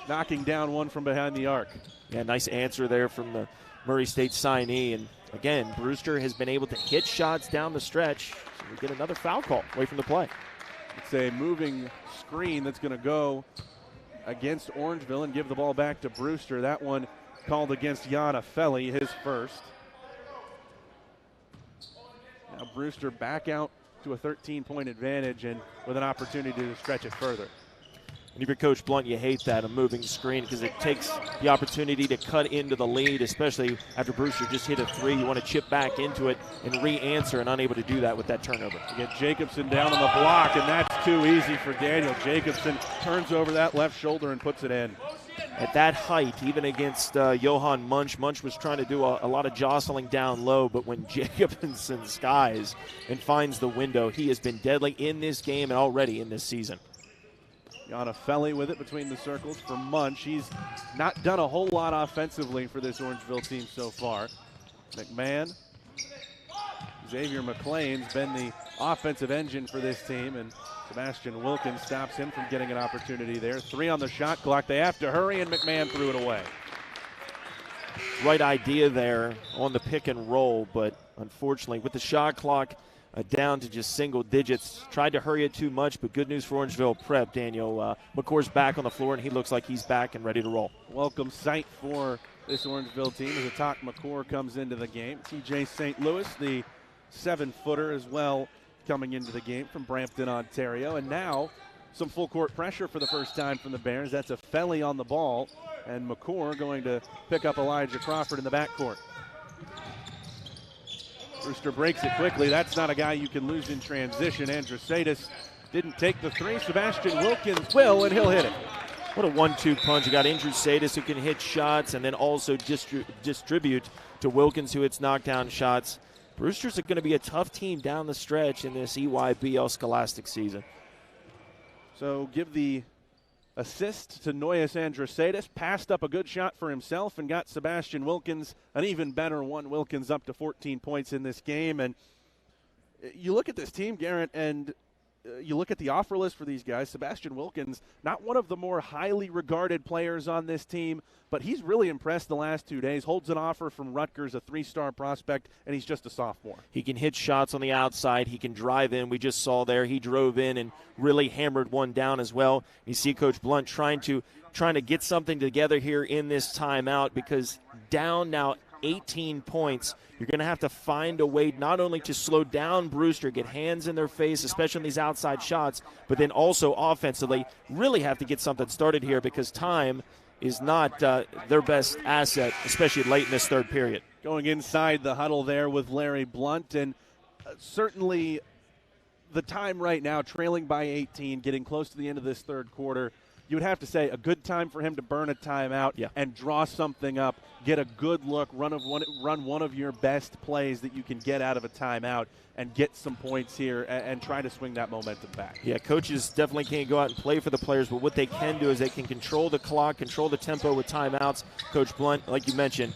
knocking down one from behind the arc. Yeah, nice answer there from the Murray State signee. And again, Brewster has been able to hit shots down the stretch. So we get another foul call away from the play. It's a moving screen that's going to go against Orangeville and give the ball back to Brewster. That one called against Jan Afelli, his first. Now Brewster back out to a 13-point advantage and with an opportunity to stretch it further. And if you're Coach Blunt, you hate that, a moving screen, because it takes the opportunity to cut into the lead, especially after Brewster just hit a 3. You want to chip back into it and re-answer, and unable to do that with that turnover. You get Jacobson down on the block, and that's too easy for Daniel. Jacobson turns over that left shoulder and puts it in. At that height, even against Johan Munch, Munch was trying to do a lot of jostling down low, but when Jacobson skies and finds the window, he has been deadly in this game and already in this season. Jan Afelli with it between the circles for Munch. He's not done a whole lot offensively for this Orangeville team so far. McMahon, Xavier McLean's been the offensive engine for this team, and Sebastian Wilkins stops him from getting an opportunity there. 3 on the shot clock. They have to hurry, and McMahon threw it away. Right idea there on the pick and roll, but unfortunately with the shot clock down to just single digits. Tried to hurry it too much, but good news for Orangeville Prep. Daniel McCord's back on the floor, and he looks like he's back and ready to roll. Welcome sight for this Orangeville team as Atak McCord comes into the game. TJ St. Louis, the 7-footer as well, coming into the game from Brampton, Ontario. And now some full court pressure for the first time from the Bears. That's Afelli on the ball, and McCord going to pick up Elijah Crawford in the backcourt. Brewster breaks it quickly. That's not a guy you can lose in transition. Andrusaitis didn't take the 3. Sebastian Wilkins will, and he'll hit it. What a 1-2 punch. You got Andrusaitis who can hit shots and then also distribute to Wilkins who hits knockdown shots. Brewster's going to be a tough team down the stretch in this EYBL Scholastic season. So give the assist to Noyes Andrusaitis, passed up a good shot for himself and got Sebastian Wilkins an even better one. Wilkins up to 14 points in this game. And you look at this team, Garrett, and you look at the offer list for these guys, Sebastian Wilkins, not one of the more highly regarded players on this team, but he's really impressed the last 2 days. Holds an offer from Rutgers, a 3-star prospect, and he's just a sophomore. He can hit shots on the outside. He can drive in. We just saw there he drove in and really hammered one down as well. You see Coach Blunt trying to get something together here in this timeout, because down now 18 points. You're going to have to find a way not only to slow down Brewster, get hands in their face, especially in these outside shots, but then also offensively really have to get something started here, because time is not their best asset, especially late in this third period. Going inside the huddle there with Larry Blunt, and certainly the time right now, trailing by 18, getting close to the end of this third quarter, you would have to say a good time for him to burn a timeout and draw something up, get a good look, run one of your best plays that you can get out of a timeout and get some points here and try to swing that momentum back. Yeah, coaches definitely can't go out and play for the players, but what they can do is they can control the clock, control the tempo with timeouts. Coach Blunt, like you mentioned,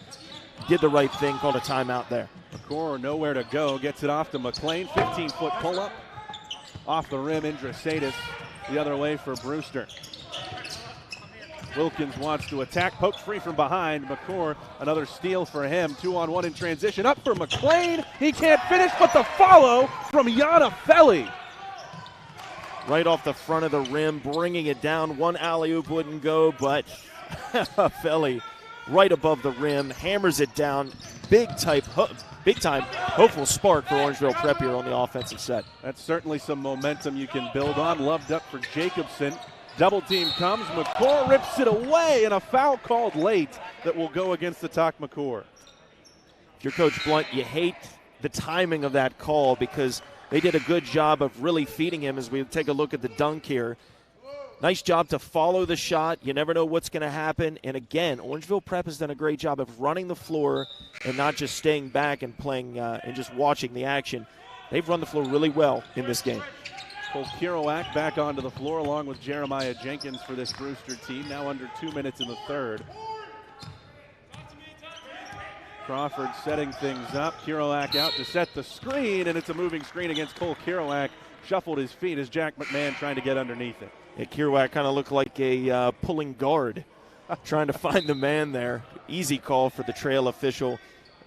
did the right thing, called a timeout there. McCore nowhere to go, gets it off to McLean, 15-foot pull-up. Off the rim, Indrasadis the other way for Brewster. Wilkins wants to attack, poked free from behind. McCore, another steal for him. 2-on-1 in transition, up for McLean. He can't finish, but the follow from Yana Felly. Right off the front of the rim, bringing it down. One alley-oop wouldn't go, but Felly right above the rim, hammers it down. Big time hopeful spark for Orangeville Prep here on the offensive set. That's certainly some momentum you can build on. Loved up for Jacobson. Double team comes. McCore rips it away, and a foul called late that will go against the Atak McCore. If you're Coach Blunt, you hate the timing of that call, because they did a good job of really feeding him. As we take a look at the dunk here, nice job to follow the shot. You never know what's going to happen. And again, Orangeville Prep has done a great job of running the floor and not just staying back and playing and just watching the action. They've run the floor really well in this game. Cole Kiroak back onto the floor along with Jeremiah Jenkins for this Brewster team. Now under 2 minutes in the third. Crawford setting things up. Kiroak out to set the screen, and it's a moving screen against Cole Kiroak. Shuffled his feet as Jack McMahon trying to get underneath it. Yeah, Kiroak kind of looked like a pulling guard, trying to find the man there. Easy call for the trail official,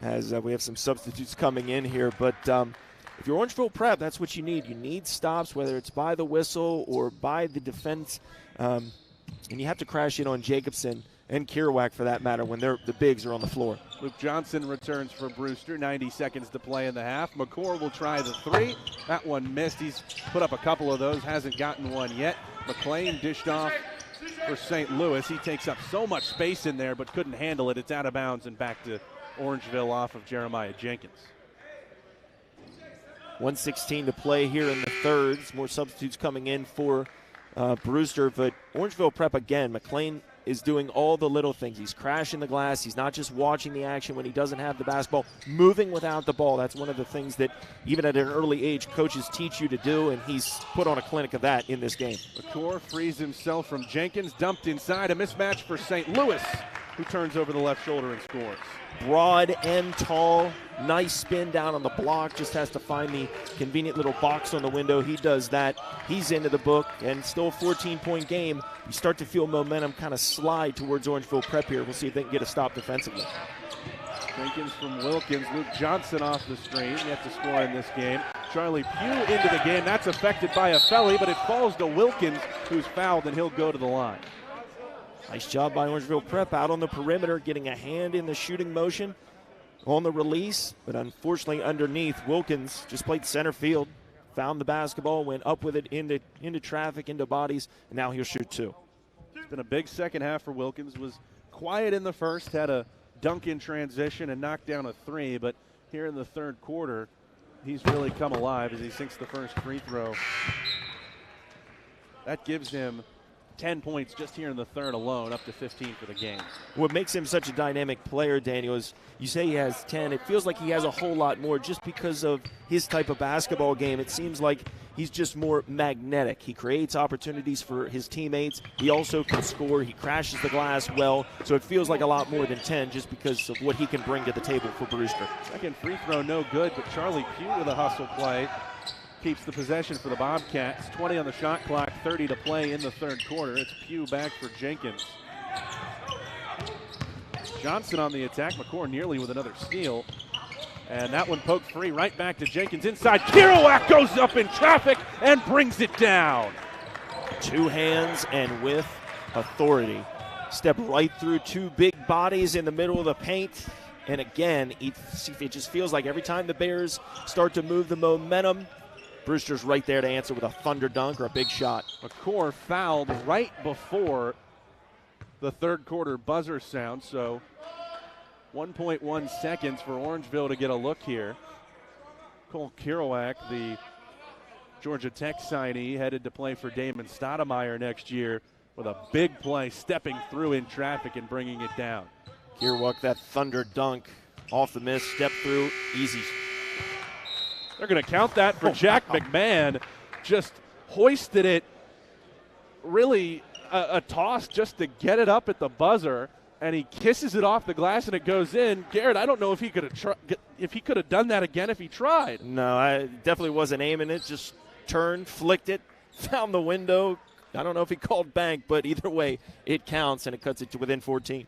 as we have some substitutes coming in here. But if you're Orangeville Prep, that's what you need. You need stops, whether it's by the whistle or by the defense. And you have to crash in on Jacobson and Kiroak, for that matter, when the bigs are on the floor. Luke Johnson returns for Brewster. 90 seconds to play in the half. McCore will try the three. That one missed. He's put up a couple of those, hasn't gotten one yet. McLean dished off for St. Louis. He takes up so much space in there but couldn't handle it. It's out of bounds and back to Orangeville off of Jeremiah Jenkins. 1:16 to play here in the third. More substitutes coming in for Brewster, but Orangeville Prep again. McLean is doing all the little things. He's crashing the glass. He's not just watching the action when he doesn't have the basketball, moving without the ball. That's one of the things that even at an early age coaches teach you to do, and he's put on a clinic of that in this game. McCore frees himself from Jenkins, dumped inside. A mismatch for St. Louis, who turns over the left shoulder and scores. Broad and tall, nice spin down on the block, just has to find the convenient little box on the window. He does that. He's into the book, and still a 14-point game. You start to feel momentum kind of slide towards Orangeville Prep here. We'll see if they can get a stop defensively. Jenkins from Wilkins. Luke Johnson off the screen, yet to score in this game. Charlie Pugh into the game. That's affected by a Felly, but it falls to Wilkins, who's fouled, and he'll go to the line. Nice job by Orangeville Prep out on the perimeter, getting a hand in the shooting motion on the release, but unfortunately underneath, Wilkins just played center field, found the basketball, went up with it into traffic, into bodies, and now he'll shoot two. It's been a big second half for Wilkins. Was quiet in the first, had a dunk in transition and knocked down a three, but here in the third quarter, he's really come alive as he sinks the first free throw. That gives him 10 points just here in the third alone, up to 15 for the game. What makes him such a dynamic player, Daniel, is you say he has 10. It feels like he has a whole lot more just because of his type of basketball game. It seems like he's just more magnetic. He creates opportunities for his teammates. He also can score. He crashes the glass well. So it feels like a lot more than 10 just because of what he can bring to the table for Brewster. Second free throw no good, but Charlie Pugh with a hustle play. keeps the possession for the Bobcats. 20 on the shot clock, 30 to play in the third quarter. It's Pugh back for Jenkins. Johnson on the attack. McCord nearly with another steal. And that one poked free right back to Jenkins inside. Kerouac goes up in traffic and brings it down. Two hands and with authority. Step right through two big bodies in the middle of the paint. And again, it just feels like every time the Bears start to move the momentum, Brewster's right there to answer with a thunder dunk or a big shot. McCord fouled right before the third quarter buzzer sound, so 1.1 seconds for Orangeville to get a look here. Cole Kerouac, the Georgia Tech signee, headed to play for Damon Stoudemire next year with a big play, stepping through in traffic and bringing it down. Kerouac, that thunder dunk off the miss, step through, easy. They're going to count that for Jack McMahon. Just hoisted it, really a toss just to get it up at the buzzer, and he kisses it off the glass and it goes in. Garrett, I don't know if he could have done that again if he tried. No, I definitely wasn't aiming it. Just turned, flicked it, found the window. I don't know if he called bank, but either way, it counts and it cuts it to within 14.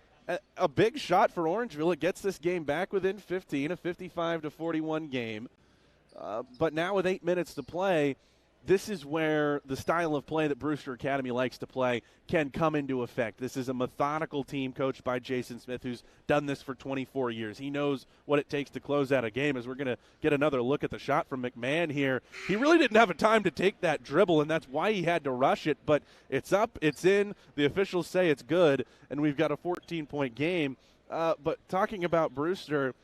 A big shot for Orangeville. It gets this game back within 15, a 55-41 game. But now with 8 minutes to play, this is where the style of play that Brewster Academy likes to play can come into effect. This is a methodical team coached by Jason Smith, who's done this for 24 years. He knows what it takes to close out a game. As we're going to get another look at the shot from McMahon here, he really didn't have a time to take that dribble, and that's why he had to rush it. But it's up, it's in. The officials say it's good, and we've got a 14-point game. But talking about Brewster,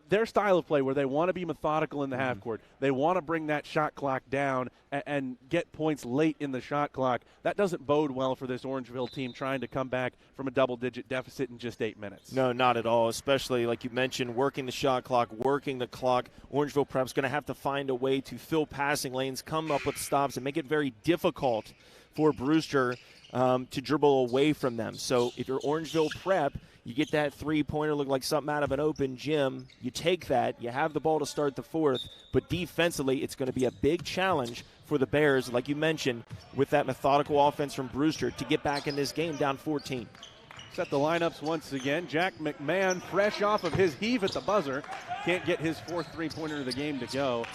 their style of play where they want to be methodical in the half court, they want to bring that shot clock down and get points late in the shot clock. That doesn't bode well for this Orangeville team trying to come back from a double-digit deficit in just 8 minutes. No, not at all, especially like you mentioned, working the shot clock, working the clock. Orangeville Prep's going to have to find a way to fill passing lanes, come up with stops, and make it very difficult for Brewster to dribble away from them. So if you're Orangeville Prep, you get that three-pointer, look like something out of an open gym. You take that. You have the ball to start the fourth. But defensively, it's going to be a big challenge for the Bears, like you mentioned, with that methodical offense from Brewster to get back in this game down 14. Set the lineups once again. Jack McMahon, fresh off of his heave at the buzzer. Can't get his fourth three-pointer of the game to go.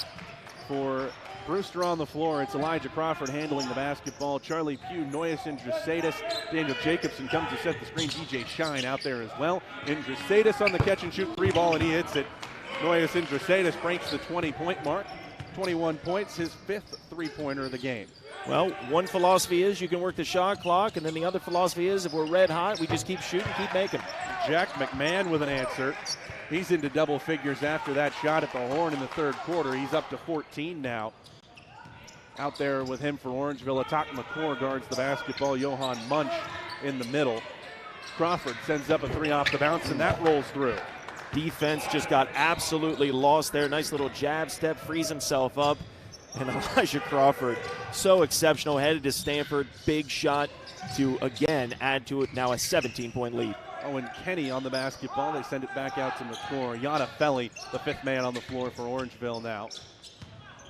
For Brewster on the floor, it's Elijah Crawford handling the basketball. Charlie Pugh, Noyes Indrisatis. Daniel Jacobson comes to set the screen. DJ Shine out there as well. Indrisatis on the catch-and-shoot three ball, and he hits it. Noyes Indrisatis breaks the 20-point mark. 21 points, his fifth three-pointer of the game. Well, one philosophy is you can work the shot clock, and then the other philosophy is if we're red hot, we just keep shooting, keep making. Jack McMahon with an answer. He's into double figures after that shot at the horn in the third quarter. He's up to 14 now. Out there with him for Orangeville, Atak McCord guards the basketball. Johan Munch in the middle. Crawford sends up a three off the bounce, and that rolls through. Defense just got absolutely lost there. Nice little jab step, frees himself up. And Elijah Crawford, so exceptional, headed to Stanford. Big shot to, again, add to it now a 17-point lead. Owen Kenny on the basketball. They send it back out to McCord. Yana Felly, the fifth man on the floor for Orangeville now.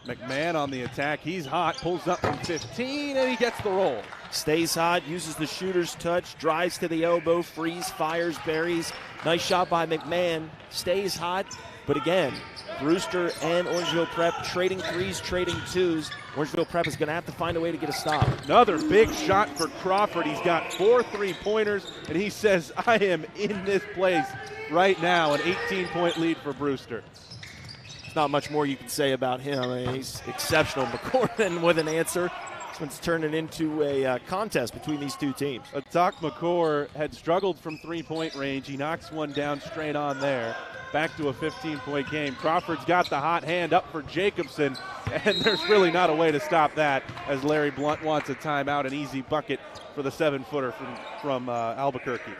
McMahon on the attack. He's hot, pulls up from 15, and he gets the roll. Stays hot, uses the shooter's touch, drives to the elbow, frees, fires, buries. Nice shot by McMahon. Stays hot, but again, Brewster and Orangeville Prep trading threes, trading twos. Orangeville Prep is going to have to find a way to get a stop. Another big shot for Crawford. He's got 4 3-pointers, and he says, I am in this place right now. An 18-point lead for Brewster. Not much more you can say about him. I mean, he's exceptional. McCord with an answer. This one's turning into a contest between these two teams. Atak McCord had struggled from three-point range. He knocks one down straight on there. Back to a 15-point game. Crawford's got the hot hand up for Jacobson, and there's really not a way to stop that as Larry Blunt wants a timeout, an easy bucket for the 7-footer from Albuquerque.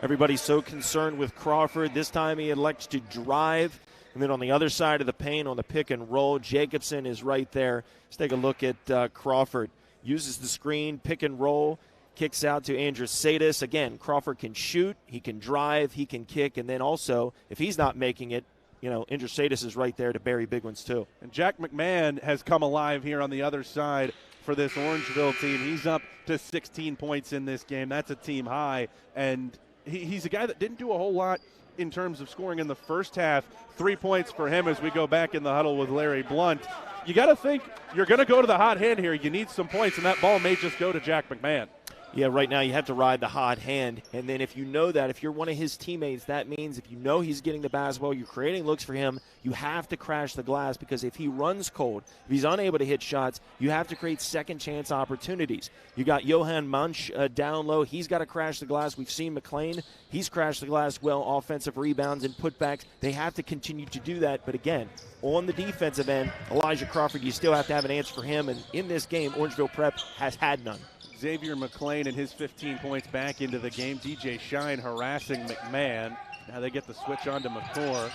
Everybody's so concerned with Crawford. This time he elects to drive. And then on the other side of the paint, on the pick and roll, Jacobson is right there. Let's take a look at Crawford. Uses the screen, pick and roll, kicks out to Andrisatis. Again, Crawford can shoot, he can drive, he can kick, and then also, if he's not making it, Andrusaitis is right there to bury big ones too. And Jack McMahon has come alive here on the other side for this Orangeville team. He's up to 16 points in this game. That's a team high. And he's a guy that didn't do a whole lot in terms of scoring in the first half. 3 points for him as we go back in the huddle with Larry Blunt. You got to think you're going to go to the hot hand here. You need some points, and that ball may just go to Jack McMahon. Yeah, right now you have to ride the hot hand. And then if you know that, if you're one of his teammates, that means if you know he's getting the basketball, you're creating looks for him, you have to crash the glass, because if he runs cold, if he's unable to hit shots, you have to create second chance opportunities. You got Johan Munch down low. He's got to crash the glass. We've seen McLean. He's crashed the glass well, offensive rebounds and putbacks. They have to continue to do that. But again, on the defensive end, Elijah Crawford, you still have to have an answer for him. And in this game, Orangeville Prep has had none. Xavier McLean and his 15 points back into the game. DJ Shine harassing McMahon. Now they get the switch on to McCord.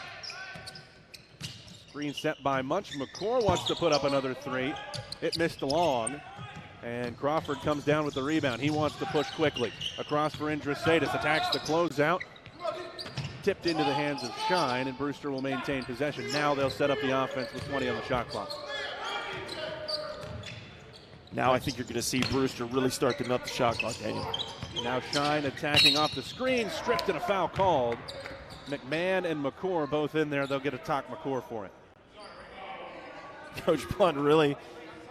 Screen set by Munch. McCord wants to put up another three. It missed long. And Crawford comes down with the rebound. He wants to push quickly. Across for Andrusaitis. Attacks the closeout. Tipped into the hands of Shine, and Brewster will maintain possession. Now they'll set up the offense with 20 on the shot clock. Now I think you're going to see Brewster really start to melt the shot clock, Daniel. Now Shine attacking off the screen, stripped and a foul called. McMahon and McCord both in there. They'll get a talk McCord for it. Coach Blunt really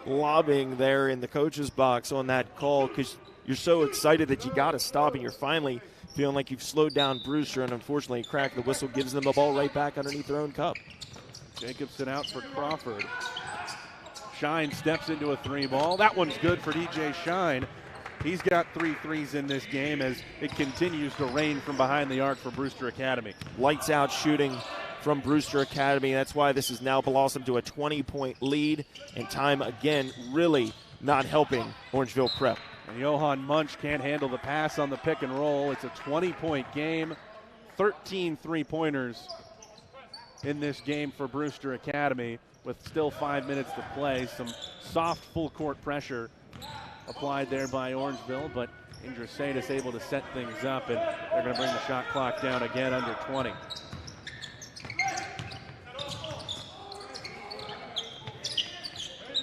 lobbying there in the coach's box on that call, because you're so excited that you got to stop, and you're finally feeling like you've slowed down Brewster, and unfortunately crack the whistle gives them the ball right back underneath their own cup. Jacobson out for Crawford. Shine steps into a three ball. That one's good for DJ Shine. He's got 3 threes in this game as it continues to rain from behind the arc for Brewster Academy. Lights out shooting from Brewster Academy. That's why this has now blossomed to a 20-point lead, and time again really not helping Orangeville Prep. And Johan Munch can't handle the pass on the pick and roll. It's a 20-point game. 13 three-pointers in this game for Brewster Academy with still 5 minutes to play. Some soft full-court pressure applied there by Orangeville, but Andrusaitis able to set things up, and they're going to bring the shot clock down again under 20.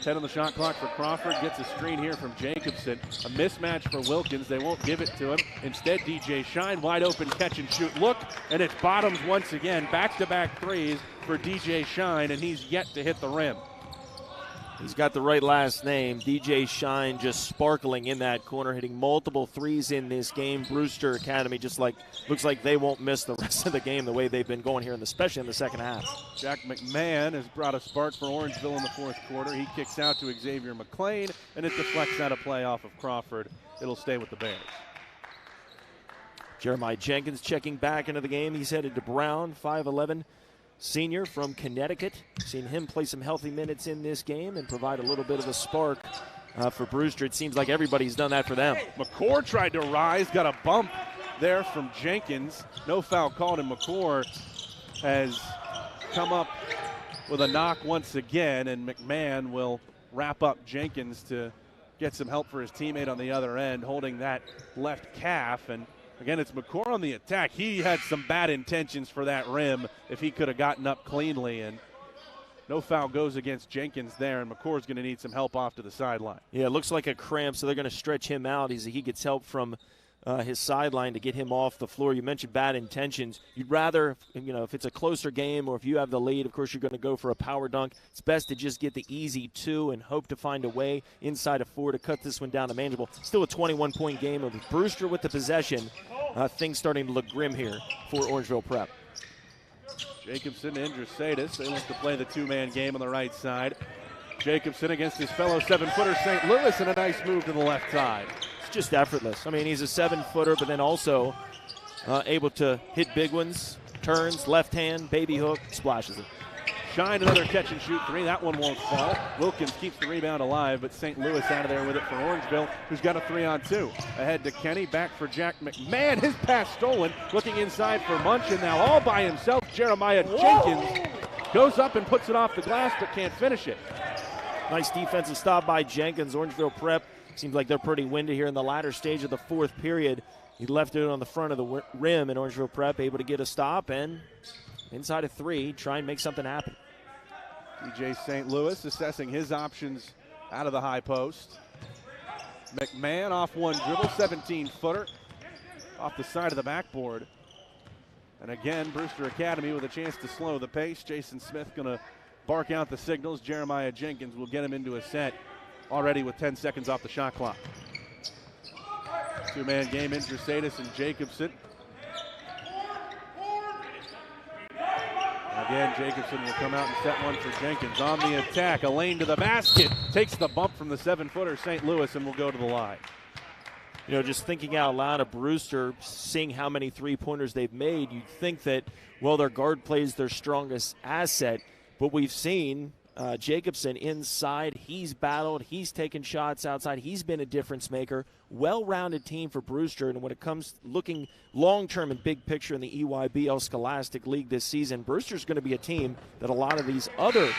On the shot clock for Crawford. Gets a screen here from Jacobson. A mismatch for Wilkins. They won't give it to him. Instead, DJ Shine, wide open catch and shoot look, and it's bottoms once again. Back-to-back threes for DJ Shine, and he's yet to hit the rim. He's got the right last name. DJ Shine just sparkling in that corner, hitting multiple threes in this game. Brewster Academy looks like they won't miss the rest of the game the way they've been going here, especially in the second half. Jack McMahon has brought a spark for Orangeville in the fourth quarter. He kicks out to Xavier McLean, and it deflects out a play off of Crawford. It'll stay with the Bears. Jeremiah Jenkins checking back into the game. He's headed to Brown, 5'11". Senior from Connecticut. Seen him play some healthy minutes in this game and provide a little bit of a spark for Brewster. It seems like everybody's done that for them. McCord tried to rise, got a bump there from Jenkins. No foul called, and McCord has come up with a knock once again, and McMahon will wrap up Jenkins to get some help for his teammate on the other end, holding that left calf. And again, it's McCord on the attack. He had some bad intentions for that rim if he could have gotten up cleanly, and no foul goes against Jenkins there, and McCord's going to need some help off to the sideline. Yeah, it looks like a cramp, so they're going to stretch him out. He gets help from his sideline to get him off the floor. You mentioned bad intentions. You'd rather, if it's a closer game or if you have the lead, of course you're going to go for a power dunk. It's best to just get the easy 2 and hope to find a way inside of 4 to cut this one down to manageable. Still a 21-point game with Brewster with the possession. Things starting to look grim here for Orangeville Prep. Jacobson to Andrusaitis. They look to play the 2-man game on the right side. Jacobson against his fellow 7-footer St. Louis, and a nice move to the left side. It's just effortless. I mean, he's a 7-footer, but then also able to hit big ones, turns, left hand, baby hook, splashes it. Shine, another catch and shoot 3. That one won't fall. Wilkins keeps the rebound alive, but St. Louis out of there with it for Orangeville, who's got a 3-on-2. Ahead to Kenny, back for Jack McMahon. His pass stolen. Looking inside for Munch, and now all by himself, Jeremiah Jenkins goes up and puts it off the glass, but can't finish it. Nice defensive stop by Jenkins. Orangeville Prep seems like they're pretty windy here in the latter stage of the fourth period. He left it on the front of the rim, and Orangeville Prep able to get a stop and inside of 3, try and make something happen. DJ St. Louis assessing his options out of the high post. McMahon off one dribble, 17-footer off the side of the backboard. And again, Brewster Academy with a chance to slow the pace. Jason Smith going to bark out the signals. Jeremiah Jenkins will get him into a set already with 10 seconds off the shot clock. Two-man game, Andrusatis and Jacobson. Again, Jacobson will come out and set one for Jenkins. On the attack, a lane to the basket. Takes the bump from the 7-footer, St. Louis, and will go to the line. You know, just thinking out loud of Brewster, seeing how many three-pointers they've made, you'd think that, well, their guard play is their strongest asset. But we've seen Jacobson inside. He's battled. He's taken shots outside. He's been a difference maker. Well-rounded team for Brewster. And when it comes looking long-term and big picture in the EYBL Scholastic League this season, Brewster's going to be a team that a lot of these other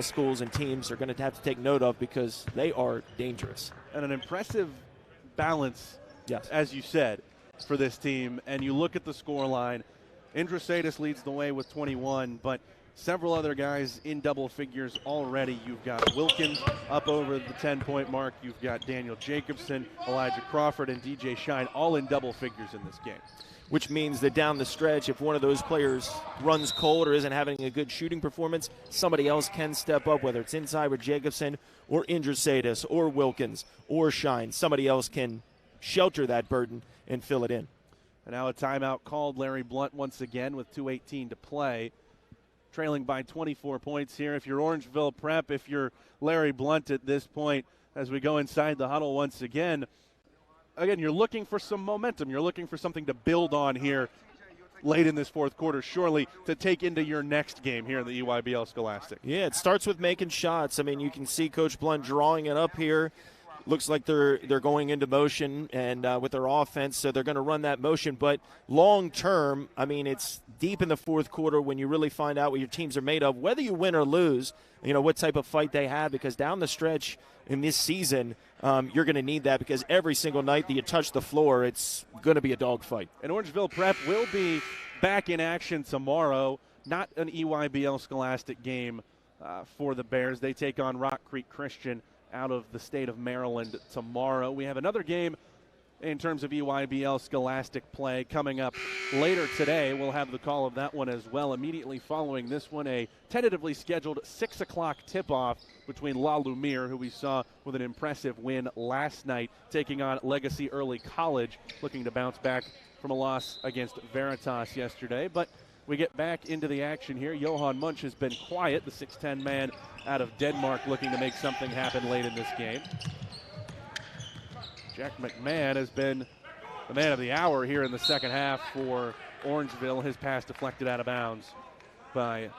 schools and teams are going to have to take note of because they are dangerous. And an impressive balance, yes, as you said, for this team. And you look at the score line. Andrusatis leads the way with 21, but several other guys in double figures already. You've got Wilkins up over the 10-point mark. You've got Daniel Jacobson, Elijah Crawford, and DJ Shine all in double figures in this game. Which means that down the stretch, if one of those players runs cold or isn't having a good shooting performance, somebody else can step up, whether it's inside with Jacobson or Andrusatis or Wilkins or Shine. Somebody else can shelter that burden and fill it in. And now a timeout called. Larry Blunt once again with 2:18 to play. Trailing by 24 points here. If you're Orangeville Prep, if you're Larry Blunt at this point, as we go inside the huddle once again, you're looking for some momentum. You're looking for something to build on here late in this fourth quarter, surely, to take into your next game here in the EYBL Scholastic. Yeah, it starts with making shots. I mean, you can see Coach Blunt drawing it up here. Looks like they're going into motion and with their offense, so they're going to run that motion. But long term, I mean, it's deep in the fourth quarter when you really find out what your teams are made of, whether you win or lose, you know, what type of fight they have, because down the stretch in this season, you're going to need that because every single night that you touch the floor, it's going to be a dogfight. And Orangeville Prep will be back in action tomorrow. Not an EYBL Scholastic game for the Bears. They take on Rock Creek Christian out of the state of Maryland tomorrow. We have another game in terms of EYBL Scholastic play coming up later today. We'll have the call of that one as well. Immediately following this one, a tentatively scheduled 6 o'clock tip-off between La Lumiere, who we saw with an impressive win last night, taking on Legacy Early College, looking to bounce back from a loss against Veritas yesterday. But we get back into the action here. Johan Munch has been quiet, the 6'10 man out of Denmark, looking to make something happen late in this game. Jack McMahon has been the man of the hour here in the second half for Orangeville. His pass deflected out of bounds by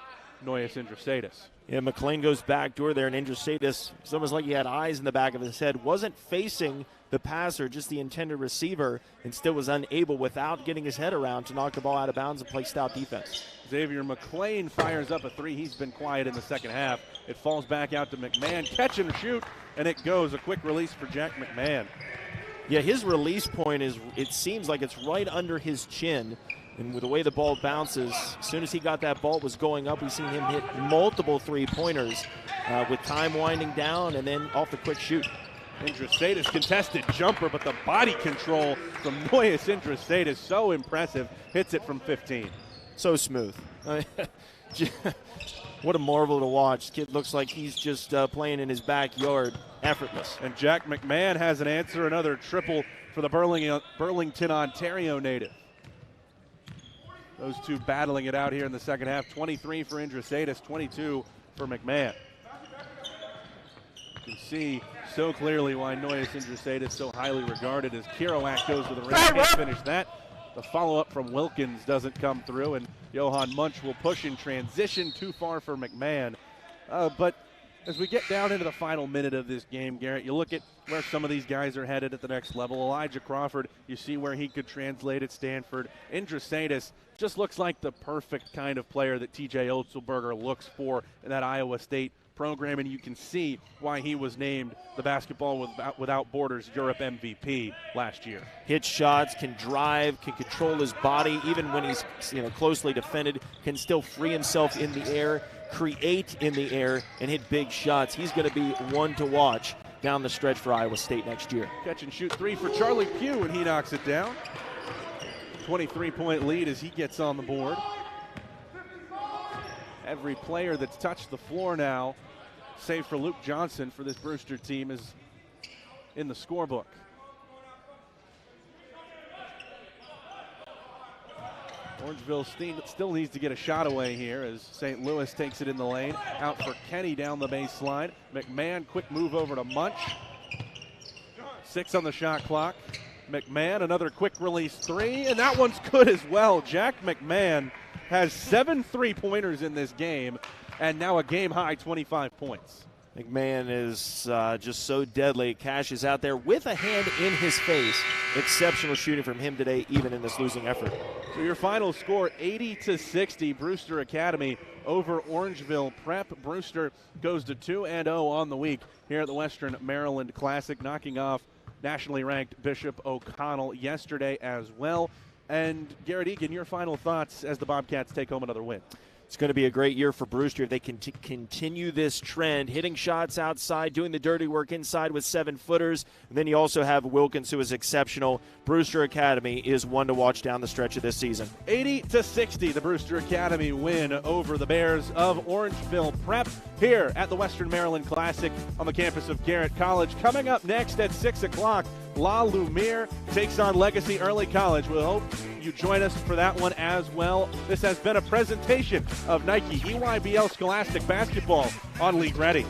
Noyes Andrusatis. Yeah, McLean goes backdoor there, and Andrusatis, it's almost like he had eyes in the back of his head, wasn't facing the passer, just the intended receiver, and still was unable, without getting his head around, to knock the ball out of bounds and play stout defense. Xavier McLean fires up a three. He's been quiet in the second half. It falls back out to McMahon. Catch and shoot, and it goes. A quick release for Jack McMahon. Yeah, his release point is, it seems like it's right under his chin. And with the way the ball bounces, as soon as he got that ball, it was going up. We've seen him hit multiple three-pointers with time winding down and then off the quick shoot. Andrusatis contested jumper, but the body control from Noyes Andrusatis, so impressive. Hits it from 15. So smooth. What a marvel to watch. Kid looks like he's just playing in his backyard, effortless. And Jack McMahon has an answer, another triple for the Burlington, Ontario native. Those two battling it out here in the second half. 23 for Andrusatis, 22 for McMahon. You can see so clearly why Noyes Andrusatis is so highly regarded as Kerouac goes to the rim. Can't finish that. The follow-up from Wilkins doesn't come through, and Johan Munch will push in transition. Too far for McMahon. But as we get down into the final minute of this game, Garrett, you look at where some of these guys are headed at the next level. Elijah Crawford, you see where he could translate at Stanford. Andrusatis just looks like the perfect kind of player that TJ Otzelberger looks for in that Iowa State program, and you can see why he was named the Basketball Without Borders Europe MVP last year. Hits shots, can drive, can control his body, even when he's closely defended, can still free himself in the air, create in the air, and hit big shots. He's going to be one to watch down the stretch for Iowa State next year. Catch and shoot three for Charlie Pugh, and he knocks it down. 23-point lead as he gets on the board. Every player that's touched the floor now, save for Luke Johnson for this Brewster team, is in the scorebook. Orangeville still needs to get a shot away here as St. Louis takes it in the lane. Out for Kenny down the baseline. McMahon, quick move over to Munch. 6 on the shot clock. McMahon, another quick release three, and that one's good as well. Jack McMahon has 7 3-pointers in this game, and now a game-high 25 points. McMahon is just so deadly. Cash is out there with a hand in his face. Exceptional shooting from him today, even in this losing effort. So your final score, 80-60, Brewster Academy over Orangeville Prep. Brewster goes to 2-0 on the week here at the Western Maryland Classic, knocking off nationally ranked Bishop O'Connell yesterday as well. And Garrett Egan, your final thoughts as the Bobcats take home another win. It's going to be a great year for Brewster if they can continue this trend, hitting shots outside, doing the dirty work inside with 7-footers. And then you also have Wilkins, who is exceptional. Brewster Academy is one to watch down the stretch of this season. 80-60, the Brewster Academy win over the Bears of Orangeville Prep here at the Western Maryland Classic on the campus of Garrett College. Coming up next at 6 o'clock, La Lumiere takes on Legacy Early College. We'll hope you join us for that one as well. This has been a presentation of Nike EYBL Scholastic Basketball on League Ready.